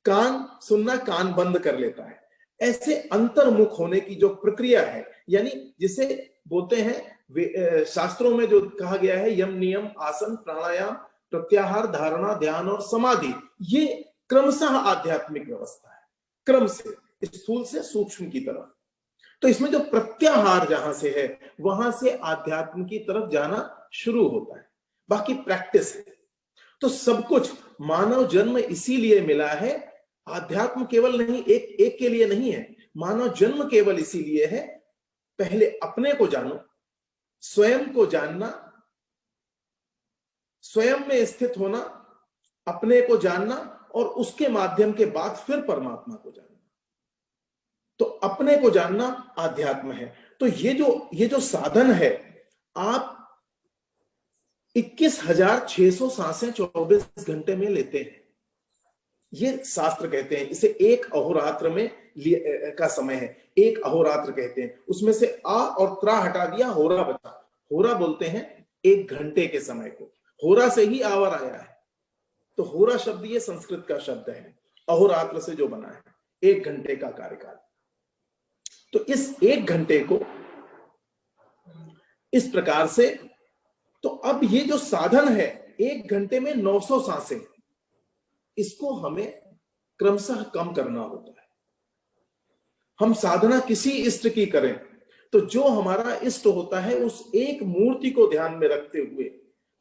कान सुनना, कान बंद कर लेता है। ऐसे अंतर्मुख होने की जो प्रक्रिया है, यानी जिसे बोलते हैं शास्त्रों में जो कहा गया है यम नियम आसन प्राणायाम प्रत्याहार धारणा ध्यान और समाधि, ये क्रमशः आध्यात्मिक व्यवस्था है, क्रम से स्थूल से सूक्ष्म की तरफ। तो इसमें जो प्रत्याहार जहां से है वहां से आध्यात्म की तरफ जाना शुरू होता है, बाकी प्रैक्टिस है। तो सब कुछ मानव जन्म इसीलिए मिला है, आध्यात्म केवल नहीं एक के लिए नहीं है, मानव जन्म केवल इसीलिए है, पहले अपने को जानो, स्वयं को जानना, स्वयं में स्थित होना, अपने को जानना और उसके माध्यम के बाद फिर परमात्मा को जानना। तो अपने को जानना आध्यात्म है। तो ये जो साधन है, आप 21,600 सांसें 24 घंटे में लेते हैं, ये शास्त्र कहते हैं। इसे एक अहोरात्र में का समय है, एक अहोरात्र कहते हैं। उसमें से आ और त्रा हटा दिया, होरा बचा। होरा बोलते हैं 1 घंटे के समय को, होरा से ही आवर आया है। तो होरा शब्द ये संस्कृत का शब्द है, अहोरात्र से जो बना है, 1 घंटे का कार्यकाल। तो इस 1 घंटे को इस प्रकार से, तो अब ये जो साधन है 1 घंटे में 900 सांसें, इसको हमें क्रमशः कम करना होता है। हम साधना किसी इष्ट की करें तो जो हमारा इष्ट होता है उस एक मूर्ति को ध्यान में रखते हुए,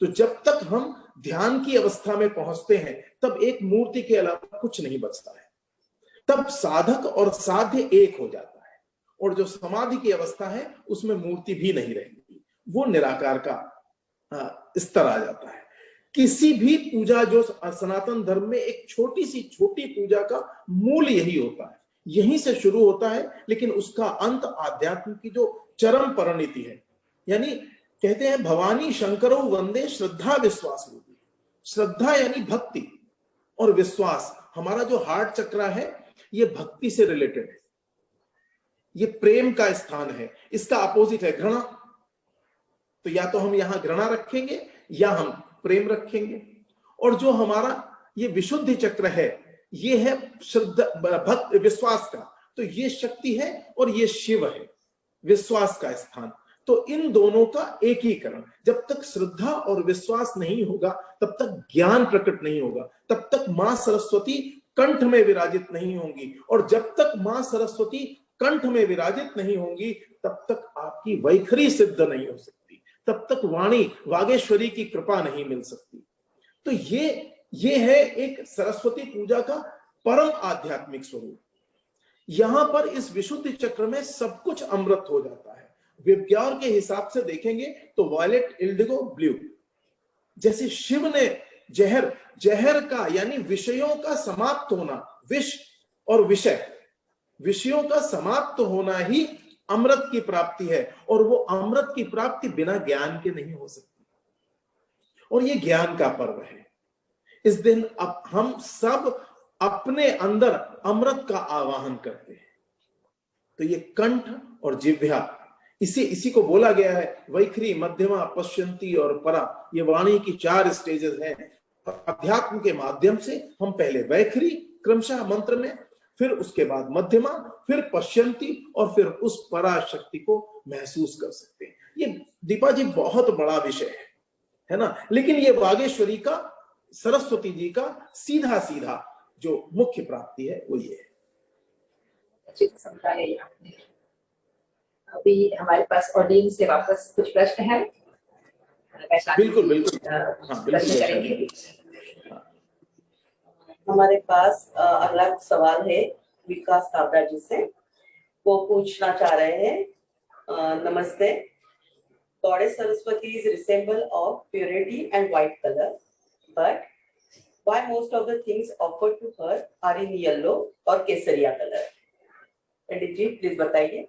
तो जब तक हम ध्यान की अवस्था में पहुंचते हैं तब एक मूर्ति के अलावा कुछ नहीं बचता है। तब साधक और साध्य एक हो जाता है, और जो समाधि की अवस्था है उसमें मूर्ति भी नहीं रहेगी, वो निराकार का स्तर आ जाता है। किसी भी पूजा, जो सनातन धर्म में एक छोटी पूजा का मूल यही होता है, यहीं से शुरू होता है, लेकिन उसका अंत आध्यात्म की जो चरम परिणति है। यानी कहते हैं भवानी शंकरो वंदे श्रद्धा विश्वास रूपी। श्रद्धा यानी भक्ति, और विश्वास, हमारा जो हार्ट चक्र है ये भक्ति से रिलेटेड है, ये प्रेम का स्थान है। इसका अपोजिट है घृणा। तो या तो हम यहां घृणा रखेंगे या हम प्रेम रखेंगे। और जो हमारा ये विशुद्धि चक्र है, ये है श्रद्धा भक्त विश्वास का। तो ये शक्ति है और ये शिव है, विश्वास का स्थान। तो इन दोनों का एकीकरण, जब तक श्रद्धा और विश्वास नहीं होगा तब तक ज्ञान प्रकट नहीं होगा, तब तक मां सरस्वती कंठ में विराजित नहीं होंगी। और जब तक मां सरस्वती कंठ में विराजित नहीं होंगी तब तक आपकी वैखरी सिद्ध नहीं हो सकती, तब तक वाणी वागेश्वरी की कृपा नहीं मिल सकती। तो ये है एक सरस्वती पूजा का परम आध्यात्मिक स्वरूप। यहां पर इस विशुद्धि चक्र में सब कुछ अमृत हो जाता है। विज्ञान के हिसाब से देखेंगे तो वायलेट, इंडिगो, ब्लू। जैसे शिव ने जहर का यानी विषयों का समाप्त होना, विष और विषय, विषयों का समाप्त होना ही अमृत की प्राप्ति है। और वो अमृत की प्राप्ति बिना ज्ञान के नहीं हो सकती। और ये ज्ञान का पर्व है। इस दिन अब हम सब अपने अंदर अमृत का आवाहन करते हैं। तो ये कंठ और जिह्वा, इसी को बोला गया है वैखरी, मध्यमा, पश्यंती और परा। ये वाणी की 4 स्टेजेस हैं। अध्यात्म के माध्यम से हम पहले वैखरी क्रमशः मंत्र में, फिर उसके बाद मध्यमा, फिर पश्यंती और फिर उस पराशक्ति को महसूस कर सकते हैं। ये दीपा जी बहुत बड़ा विषय है ना। लेकिन ये वागेश्वरी का, सरस्वती जी का सीधा जो मुख्य प्राप्ति है वो ये है। अच्छी समझाया आपने। अभी हमारे पास ऑडियंस से वापस कुछ प्रश्न है। बिल्कुल प्रश्न करेंगे। हमारे पास अगला सवाल है विकास काबरा जी से। वो पूछना चाह रहे हैं, नमस्ते, Goddess Saraswati is resemble of purity and white color, but why most of the things offered to her are in yellow और केसरिया कलर? पंडित जी प्लीज बताइए।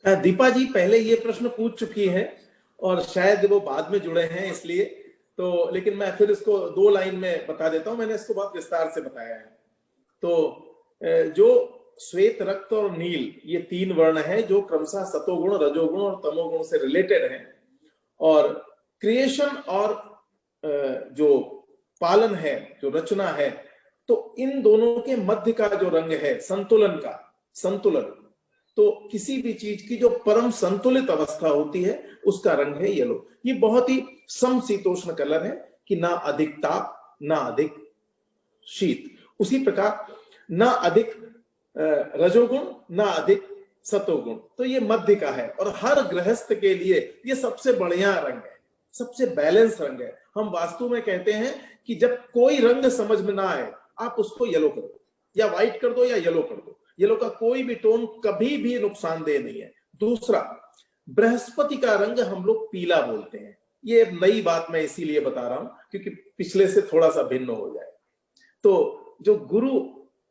दीपा जी पहले ये प्रश्न पूछ चुकी हैं और शायद वो बाद में जुड़े हैं इसलिए, तो लेकिन मैं फिर इसको 2 लाइन में बता देता हूं। मैंने इसको बहुत विस्तार से बताया है। तो जो श्वेत, रक्त और नील, ये 3 वर्ण हैं जो क्रमशः सतोगुण, रजोगुण और तमोगुण से रिलेटेड हैं। और क्रिएशन और जो पालन है, जो रचना है, तो इन दोनों के मध्य का जो रंग है, संतुलन, तो किसी भी चीज की जो परम संतुलित अवस्था होती है उसका रंग है येलो। ये बहुत ही समशीतोष्ण कलर है कि ना अधिक ताप ना अधिक शीत, उसी प्रकार ना अधिक रजोगुण ना अधिक सतोगुण, तो ये मध्य का है। और हर गृहस्थ के लिए ये सबसे बढ़िया रंग है, सबसे बैलेंस रंग है। हम वास्तु में कहते हैं कि जब कोई रंग समझ में ना आए, आप उसको येलो कर दो, या व्हाइट कर दो, या येलो कर दो। येलो का कोई भी टोन कभी भी नुकसानदेह नहीं है। दूसरा, बृहस्पति का रंग हम लोग पीला बोलते हैं। ये नई बात मैं इसीलिए बता रहा हूं क्योंकि पिछले से थोड़ा सा भिन्न हो जाए। तो जो गुरु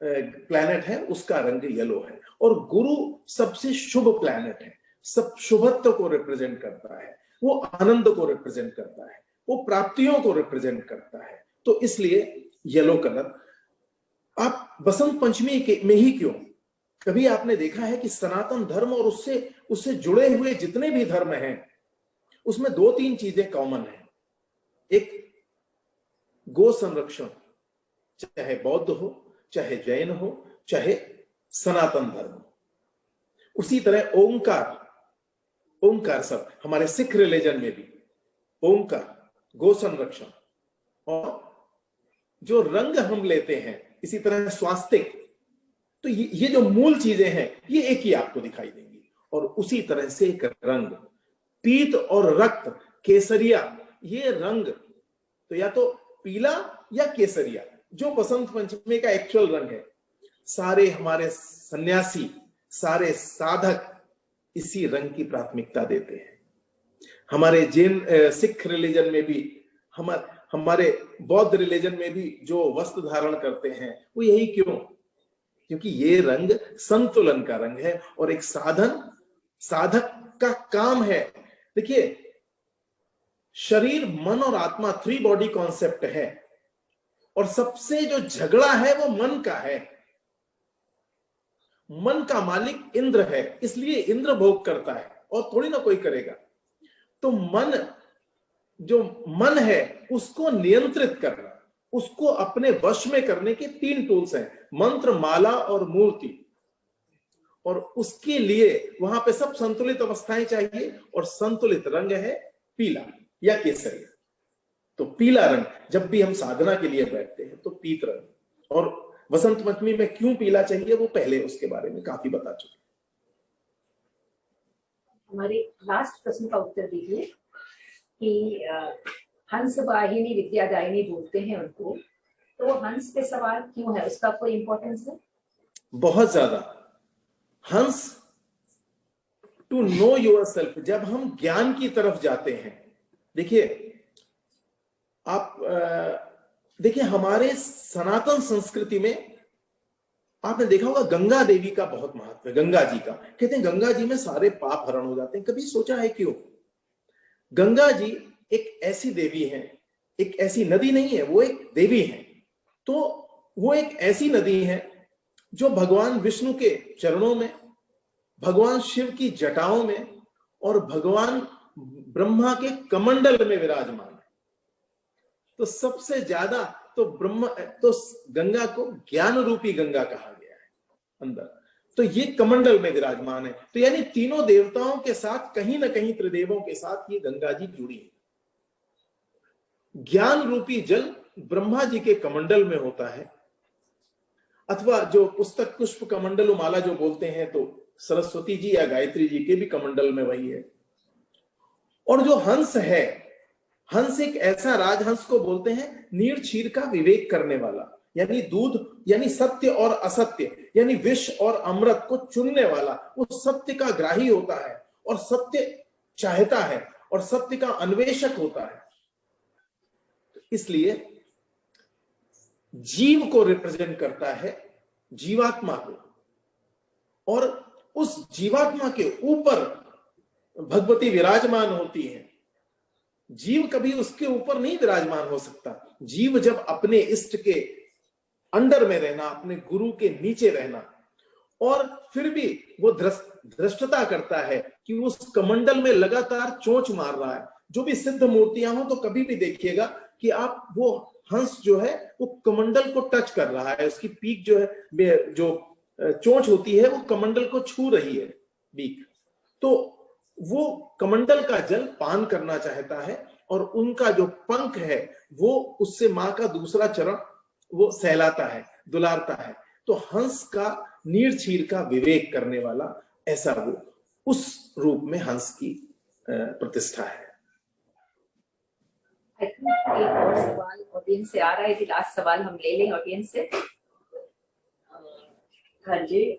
प्लैनेट है उसका रंग येलो है, और गुरु सबसे शुभ प्लैनेट है, सब शुभत्व को रिप्रेजेंट करता है, वो आनंद को रिप्रेजेंट करता है, वो प्राप्तियों को रिप्रेजेंट करता है। तो इसलिए येलो कलर। आप बसंत पंचमी में ही क्यों, कभी आपने देखा है कि सनातन धर्म और उससे जुड़े हुए जितने भी धर्म हैं उसमें 2-3 चीजें कॉमन हैं। एक, गो संरक्षण, चाहे बौद्ध हो, चाहे जैन हो, चाहे सनातन धर्म। उसी तरह ओंकार सब, हमारे सिख रिलीजन में भी ओंकार, गो संरक्षण, और जो रंग हम लेते हैं इसी तरह स्वास्तिक, तो ये जो मूल चीजें हैं ये एक ही आपको दिखाई देंगी। और उसी तरह से एक रंग, पीत और रक्त, केसरिया, ये रंग तो या तो पीला या केसरिया, जो बसंत पंचमी का एक्चुअल रंग है। सारे हमारे सन्यासी, सारे साधक इसी रंग की प्राथमिकता देते हैं। हमारे जैन सिख रिलीजन में भी, हमारे बौद्ध रिलीजन में भी जो वस्त्र धारण करते हैं वो यही क्यों, क्योंकि ये रंग संतुलन का रंग है और एक साधक का काम है। देखिए, शरीर, मन और आत्मा 3 बॉडी कॉन्सेप्ट है, और सबसे जो झगड़ा है वो मन का है। मन का मालिक इंद्र है, इसलिए इंद्र भोग करता है और थोड़ी ना कोई करेगा। तो जो मन है उसको नियंत्रित करना, उसको अपने वश में करने के 3 टूल्स हैं, मंत्र, माला और मूर्ति। और उसके लिए वहां पे सब संतुलित अवस्थाएं चाहिए, और संतुलित रंग है पीला या केसरिया। तो पीला रंग, जब भी हम साधना के लिए बैठते हैं तो पीत रंग, और वसंत पंचमी में क्यों पीला चाहिए वो पहले उसके बारे में काफी बता चुके। हमारे लास्ट प्रश्न का उत्तर दीजिए कि हंस वाहिनी विद्यादायिनी बोलते हैं उनको, तो हंस पे सवाल क्यों है, उसका कोई इंपॉर्टेंस है? बहुत ज्यादा। हंस, टू नो योरसेल्फ, जब हम ज्ञान की तरफ जाते हैं। देखिए, आप देखिए हमारे सनातन संस्कृति में आपने देखा होगा गंगा देवी का बहुत महत्व है। गंगा जी का, कहते हैं गंगा जी में सारे पाप हरण हो जाते हैं। कभी सोचा है क्यों? गंगा जी एक ऐसी देवी है, एक ऐसी नदी नहीं है, वो एक देवी है। तो वो एक ऐसी नदी है जो भगवान विष्णु के चरणों में, भगवान शिव की जटाओं में और भगवान ब्रह्मा के कमंडल में विराजमान है। तो सबसे ज्यादा तो गंगा को ज्ञान रूपी गंगा कहा गया है अंदर। तो ये कमंडल में विराजमान है। तो यानी तीनों देवताओं के साथ, कहीं ना कहीं त्रिदेवों के साथ ये गंगा जी जुड़ी है। ज्ञान रूपी जल ब्रह्मा जी के कमंडल में होता है, अथवा जो पुस्तक पुष्प कमंडल माला जो बोलते हैं, तो सरस्वती जी या गायत्री जी के भी कमंडल में वही है। और जो हंस है, हंस एक ऐसा, राजहंस को बोलते हैं नीर क्षीर का विवेक करने वाला, यानी दूध, यानी सत्य और असत्य, यानी विष और अमृत को चुनने वाला। वो सत्य का ग्राही होता है और सत्य चाहता है और सत्य का अन्वेषक होता है। इसलिए जीव को रिप्रेजेंट करता है, जीवात्मा को, और उस जीवात्मा के ऊपर भगवती विराजमान होती है। जीव कभी उसके ऊपर नहीं विराजमान हो सकता। जीव जब अपने इष्ट के अंडर में रहना, अपने गुरु के नीचे रहना, और फिर भी वो धृष्टता करता है कि उस कमंडल में लगातार चोंच मार रहा है। जो भी सिद्ध मूर्तियां हो तो कभी भी देखिएगा कि आप वो हंस जो है वो कमंडल को टच कर रहा है, उसकी पीक जो है, जो चोंच होती है वो कमंडल को छू रही है बीक, तो वो कमंडल का जल पान करना चाहता है और उनका जो पंख है वो उससे मां का दूसरा चरण वो सहलाता है, दुलारता है। तो हंस का नीर छीर का विवेक करने वाला ऐसा वो उस रूप में हंस की प्रतिष्ठा है। I think एक और सवाल ऑडियंस से आ रहा है, लास्ट सवाल हम ले लें ऑडियंस से। हाँ जी,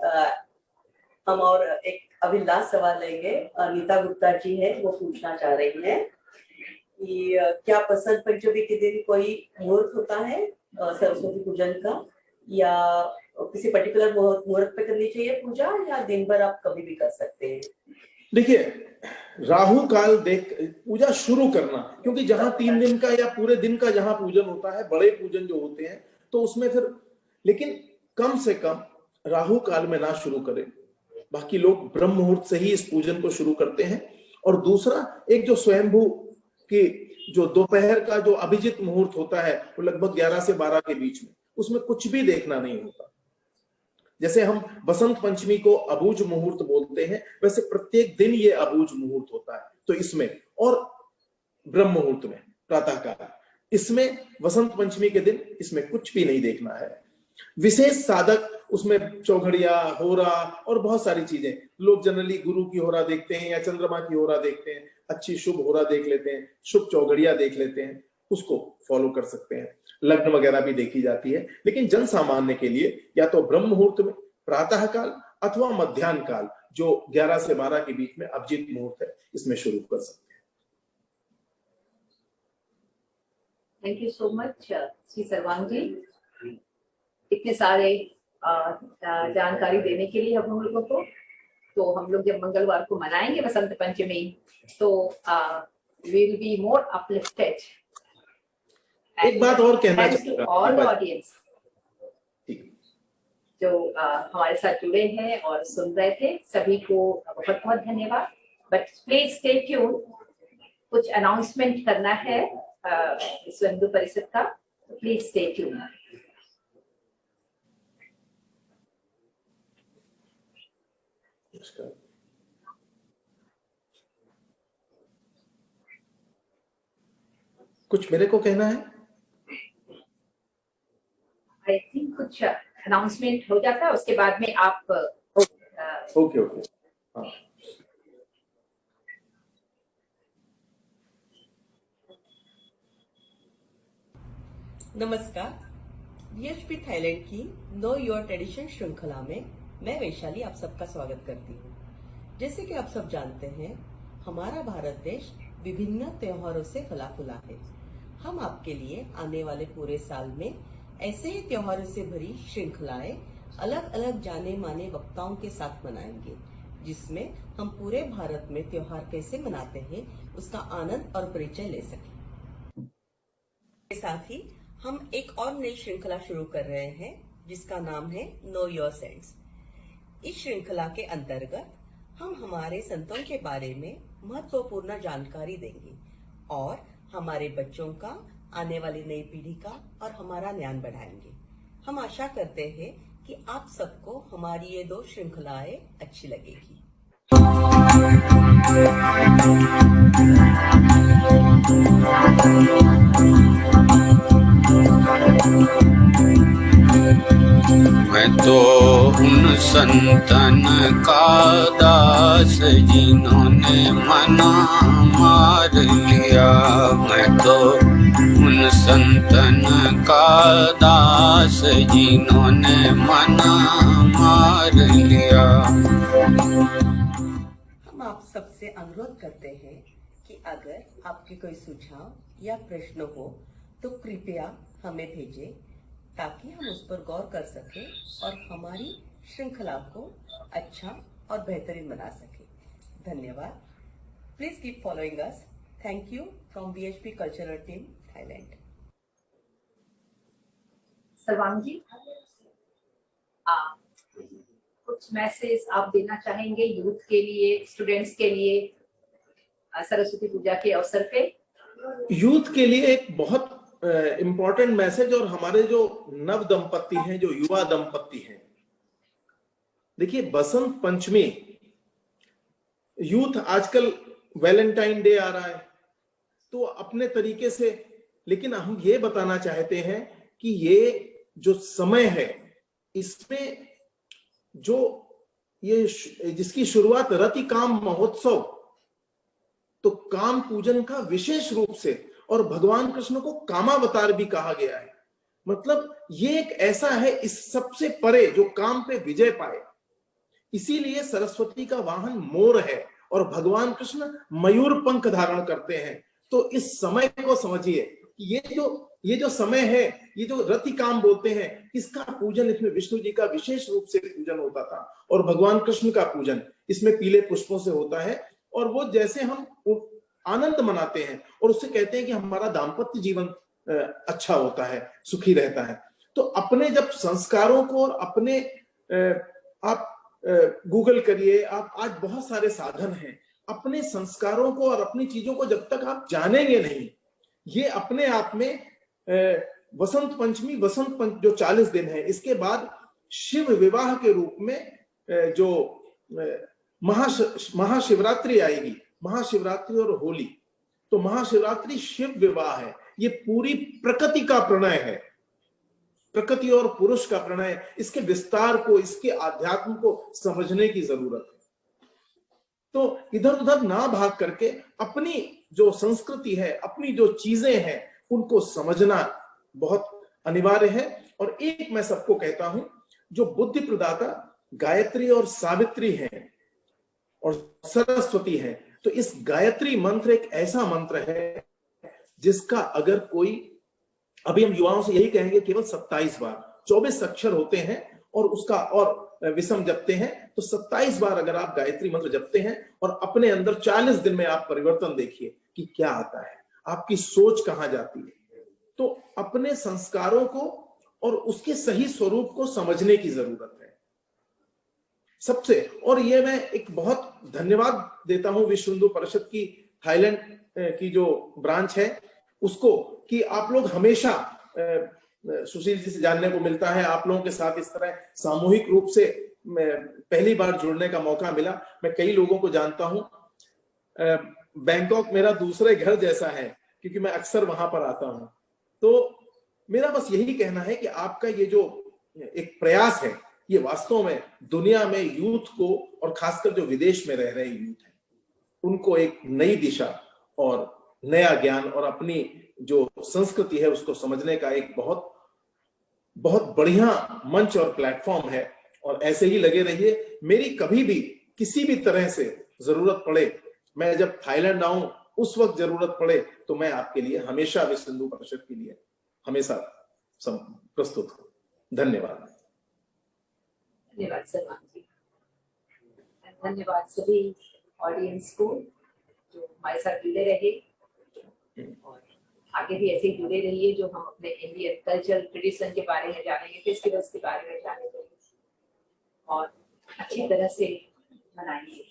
हम और एक अभी लास्ट सवाल लेंगे। नीता गुप्ता जी है, वो पूछना चाह रही है कि क्या बसंत पंचमी के दिन कोई मुहूर्त होता है सरस्वती पूजन का, या किसी पर्टिकुलर मुहूर्त पे करनी चाहिए पूजा, या दिन भर आप कभी भी कर सकते हैं? देखिए, राहु काल देख पूजा शुरू करना, क्योंकि जहां 3 दिन का या पूरे दिन का जहां पूजन होता है, बड़े पूजन जो होते हैं, तो उसमें फिर लेकिन कम से कम राहु काल में ना शुरू करें। बाकी लोग ब्रह्म मुहूर्त से ही इस पूजन को शुरू करते हैं। और दूसरा, एक जो स्वयंभू की जो दोपहर का जो अभिजित मुहूर्त होता है वो लगभग 11 से 12 के बीच में, उसमें कुछ भी देखना नहीं होता। जैसे हम बसंत पंचमी को अबूझ मुहूर्त बोलते हैं, वैसे प्रत्येक दिन ये अबूझ मुहूर्त होता है। तो इसमें और ब्रह्म मुहूर्त में प्रातः काल, इसमें वसंत पंचमी के दिन इसमें कुछ भी नहीं देखना है। विशेष साधक उसमें चौघड़िया, होरा और बहुत सारी चीजें, लोग जनरली गुरु की होरा देखते हैं या चंद्रमा की होरा देखते हैं, अच्छी शुभ होरा देख लेते हैं, शुभ चौघड़िया देख लेते हैं, उसको फॉलो कर सकते हैं। लग्न वगैरह भी देखी जाती है, लेकिन जन सामान्य के लिए या तो ब्रह्म मुहूर्त में प्रातः काल अथवा मध्याह्न काल जो 11 से 12 के बीच में अभिजित मुहूर्त है, इसमें शुरू कर सकते हैं। Thank you so much Shri सर्वांग जी, इतने सारे जानकारी देने के लिए हम लोगों को। तो हम लोग जब मंगलवार को मनाएंगे बसंत पंचमी, तो we will be more uplifted. एक बात और कहना चाहूंगा, ऑल ऑडियंस जो हमारे साथ जुड़े हैं और सुन रहे थे, सभी को बहुत बहुत धन्यवाद। बट प्लीज स्टे ट्यून, कुछ अनाउंसमेंट करना है विश्व हिंदू परिषद का, तो प्लीज स्टे ट्यून। कुछ मेरे को कहना है? आई थिंक कुछ अनाउंसमेंट हो जाता है, उसके बाद में आप ओके हाँ। नमस्कार, बीएचपी थाईलैंड की नो योर ट्रेडिशन श्रृंखला में मैं वैशाली आप सबका स्वागत करती हूँ। जैसे कि आप सब जानते हैं, हमारा भारत देश विभिन्न त्योहारों से फला फूला है। हम आपके लिए आने वाले पूरे साल में ऐसे ही त्योहारों से भरी श्रृंखलाएं अलग अलग जाने माने वक्ताओं के साथ मनाएंगे, जिसमें हम पूरे भारत में त्योहार कैसे मनाते हैं उसका आनंद और परिचय ले सकें। इसके साथ ही हम एक और नई श्रृंखला शुरू कर रहे हैं जिसका नाम है नो योर सेंट्स। इस श्रृंखला के अंतर्गत हम हमारे संतों के बारे में महत्वपूर्ण जानकारी देंगे और हमारे बच्चों का, आने वाली नई पीढ़ी का और हमारा ज्ञान बढ़ाएंगे। हम आशा करते हैं कि आप सबको हमारी ये 2 श्रृंखलाएं अच्छी लगेगी। मैं तो उन संतन का दास जिन्होंने मना मार लिया, मैं तो उन संतन का दास जिन्होंने मना मार लिया। हम आप सबसे अनुरोध करते हैं कि अगर आपके कोई सुझाव या प्रश्न हो तो कृपया हमें भेजें, ताकि हम उस पर गौर कर सकें और हमारी श्रृंखला को अच्छा और बेहतरीन बना सकें। धन्यवाद। Please keep following us. Thank you from BHP cultural team Thailand. सर्वांग जी, कुछ मैसेज आप देना चाहेंगे यूथ के लिए, स्टूडेंट्स के लिए? सरस्वती पूजा के अवसर पे यूथ के लिए एक बहुत इम्पोर्टेंट मैसेज, और हमारे जो नव दंपत्ति हैं, जो युवा दंपत्ति हैं, देखिए बसंत पंचमी, यूथ आजकल वैलेंटाइन डे आ रहा है तो अपने तरीके से, लेकिन हम ये बताना चाहते हैं कि ये जो समय है इसमें जो ये जिसकी शुरुआत रति काम महोत्सव, तो काम पूजन का विशेष रूप से, और भगवान कृष्ण को कामावतार भी कहा गया है। मतलब ये एक ऐसा है इस सबसे परे जो काम पे विजय पाए, इसीलिए सरस्वती का वाहन मोर है और भगवान कृष्ण मयूर पंख धारण करते हैं। तो इस समय को समझिए कि ये जो समय है, ये जो रति काम बोलते हैं, इसका पूजन, इसमें विष्णु जी का विशेष रूप से पूजन होता था और भगवान कृष्ण का पूजन इसमें पीले पुष्पों से होता है। और वो जैसे हम आनंद मनाते हैं और उससे कहते हैं कि हमारा दाम्पत्य जीवन अच्छा होता है, सुखी रहता है। तो अपने जब संस्कारों को, और अपने आप गूगल करिए, आप आज बहुत सारे साधन हैं, अपने संस्कारों को और अपनी चीजों को जब तक आप जानेंगे नहीं, ये अपने आप में वसंत पंचमी, जो 40 दिन है, इसके बाद शिव विवाह के रूप में जो महाशिवरात्रि आएगी, महाशिवरात्रि और होली। तो महाशिवरात्रि शिव विवाह है, ये पूरी प्रकृति का प्रणय है, प्रकृति और पुरुष का प्रणय। इसके विस्तार को, इसके आध्यात्म को समझने की जरूरत है। तो इधर उधर ना भाग करके अपनी जो संस्कृति है, अपनी जो चीजें हैं, उनको समझना बहुत अनिवार्य है। और एक मैं सबको कहता हूं, जो बुद्धि प्रदाता गायत्री और सावित्री हैं और सरस्वती हैं, तो इस गायत्री मंत्र एक ऐसा मंत्र है जिसका अगर कोई, अभी हम युवाओं से यही कहेंगे, केवल 27 बार, 24 अक्षर होते हैं और उसका और विषम जपते हैं, तो 27 बार अगर आप गायत्री मंत्र जपते हैं और अपने अंदर 40 दिन में आप परिवर्तन देखिए कि क्या आता है, आपकी सोच कहां जाती है। तो अपने संस्कारों को और उसके सही स्वरूप को समझने की जरूरत है सबसे। और ये मैं एक बहुत धन्यवाद देता हूं विश्व हिंदू परिषद की थाईलैंड की जो ब्रांच है उसको, कि आप लोग हमेशा, सुशील जी से जानने को मिलता है, आप लोगों के साथ इस तरह सामूहिक रूप से पहली बार जुड़ने का मौका मिला। मैं कई लोगों को जानता हूं, बैंकॉक मेरा दूसरे घर जैसा है क्योंकि मैं अक्सर वहां पर आता हूं। तो मेरा बस यही कहना है कि आपका ये जो एक प्रयास है, ये वास्तव में दुनिया में यूथ को, और खासकर जो विदेश में रह रहे यूथ हैं, उनको एक नई दिशा और नया ज्ञान और अपनी जो संस्कृति है उसको समझने का एक बहुत बहुत बढ़िया मंच और प्लेटफॉर्म है। और ऐसे ही लगे रहिए। मेरी कभी भी किसी भी तरह से जरूरत पड़े, मैं जब थाईलैंड आऊं उस वक्त जरूरत पड़े, तो मैं आपके लिए हमेशा विश्व हिंदू परिषद के लिए हमेशा प्रस्तुत हूं। धन्यवाद। धन्यवाद सलमान जी, धन्यवाद सभी ऑडियंस को जो हमारे साथ जुड़े रहे, और आगे भी ऐसे ही जुड़े रहिए जो हम अपने इंडियन कल्चर ट्रेडिशन के बारे में जानेंगे, फेस्टिवल्स के बारे में जानेंगे और अच्छी तरह से मनाएंगे।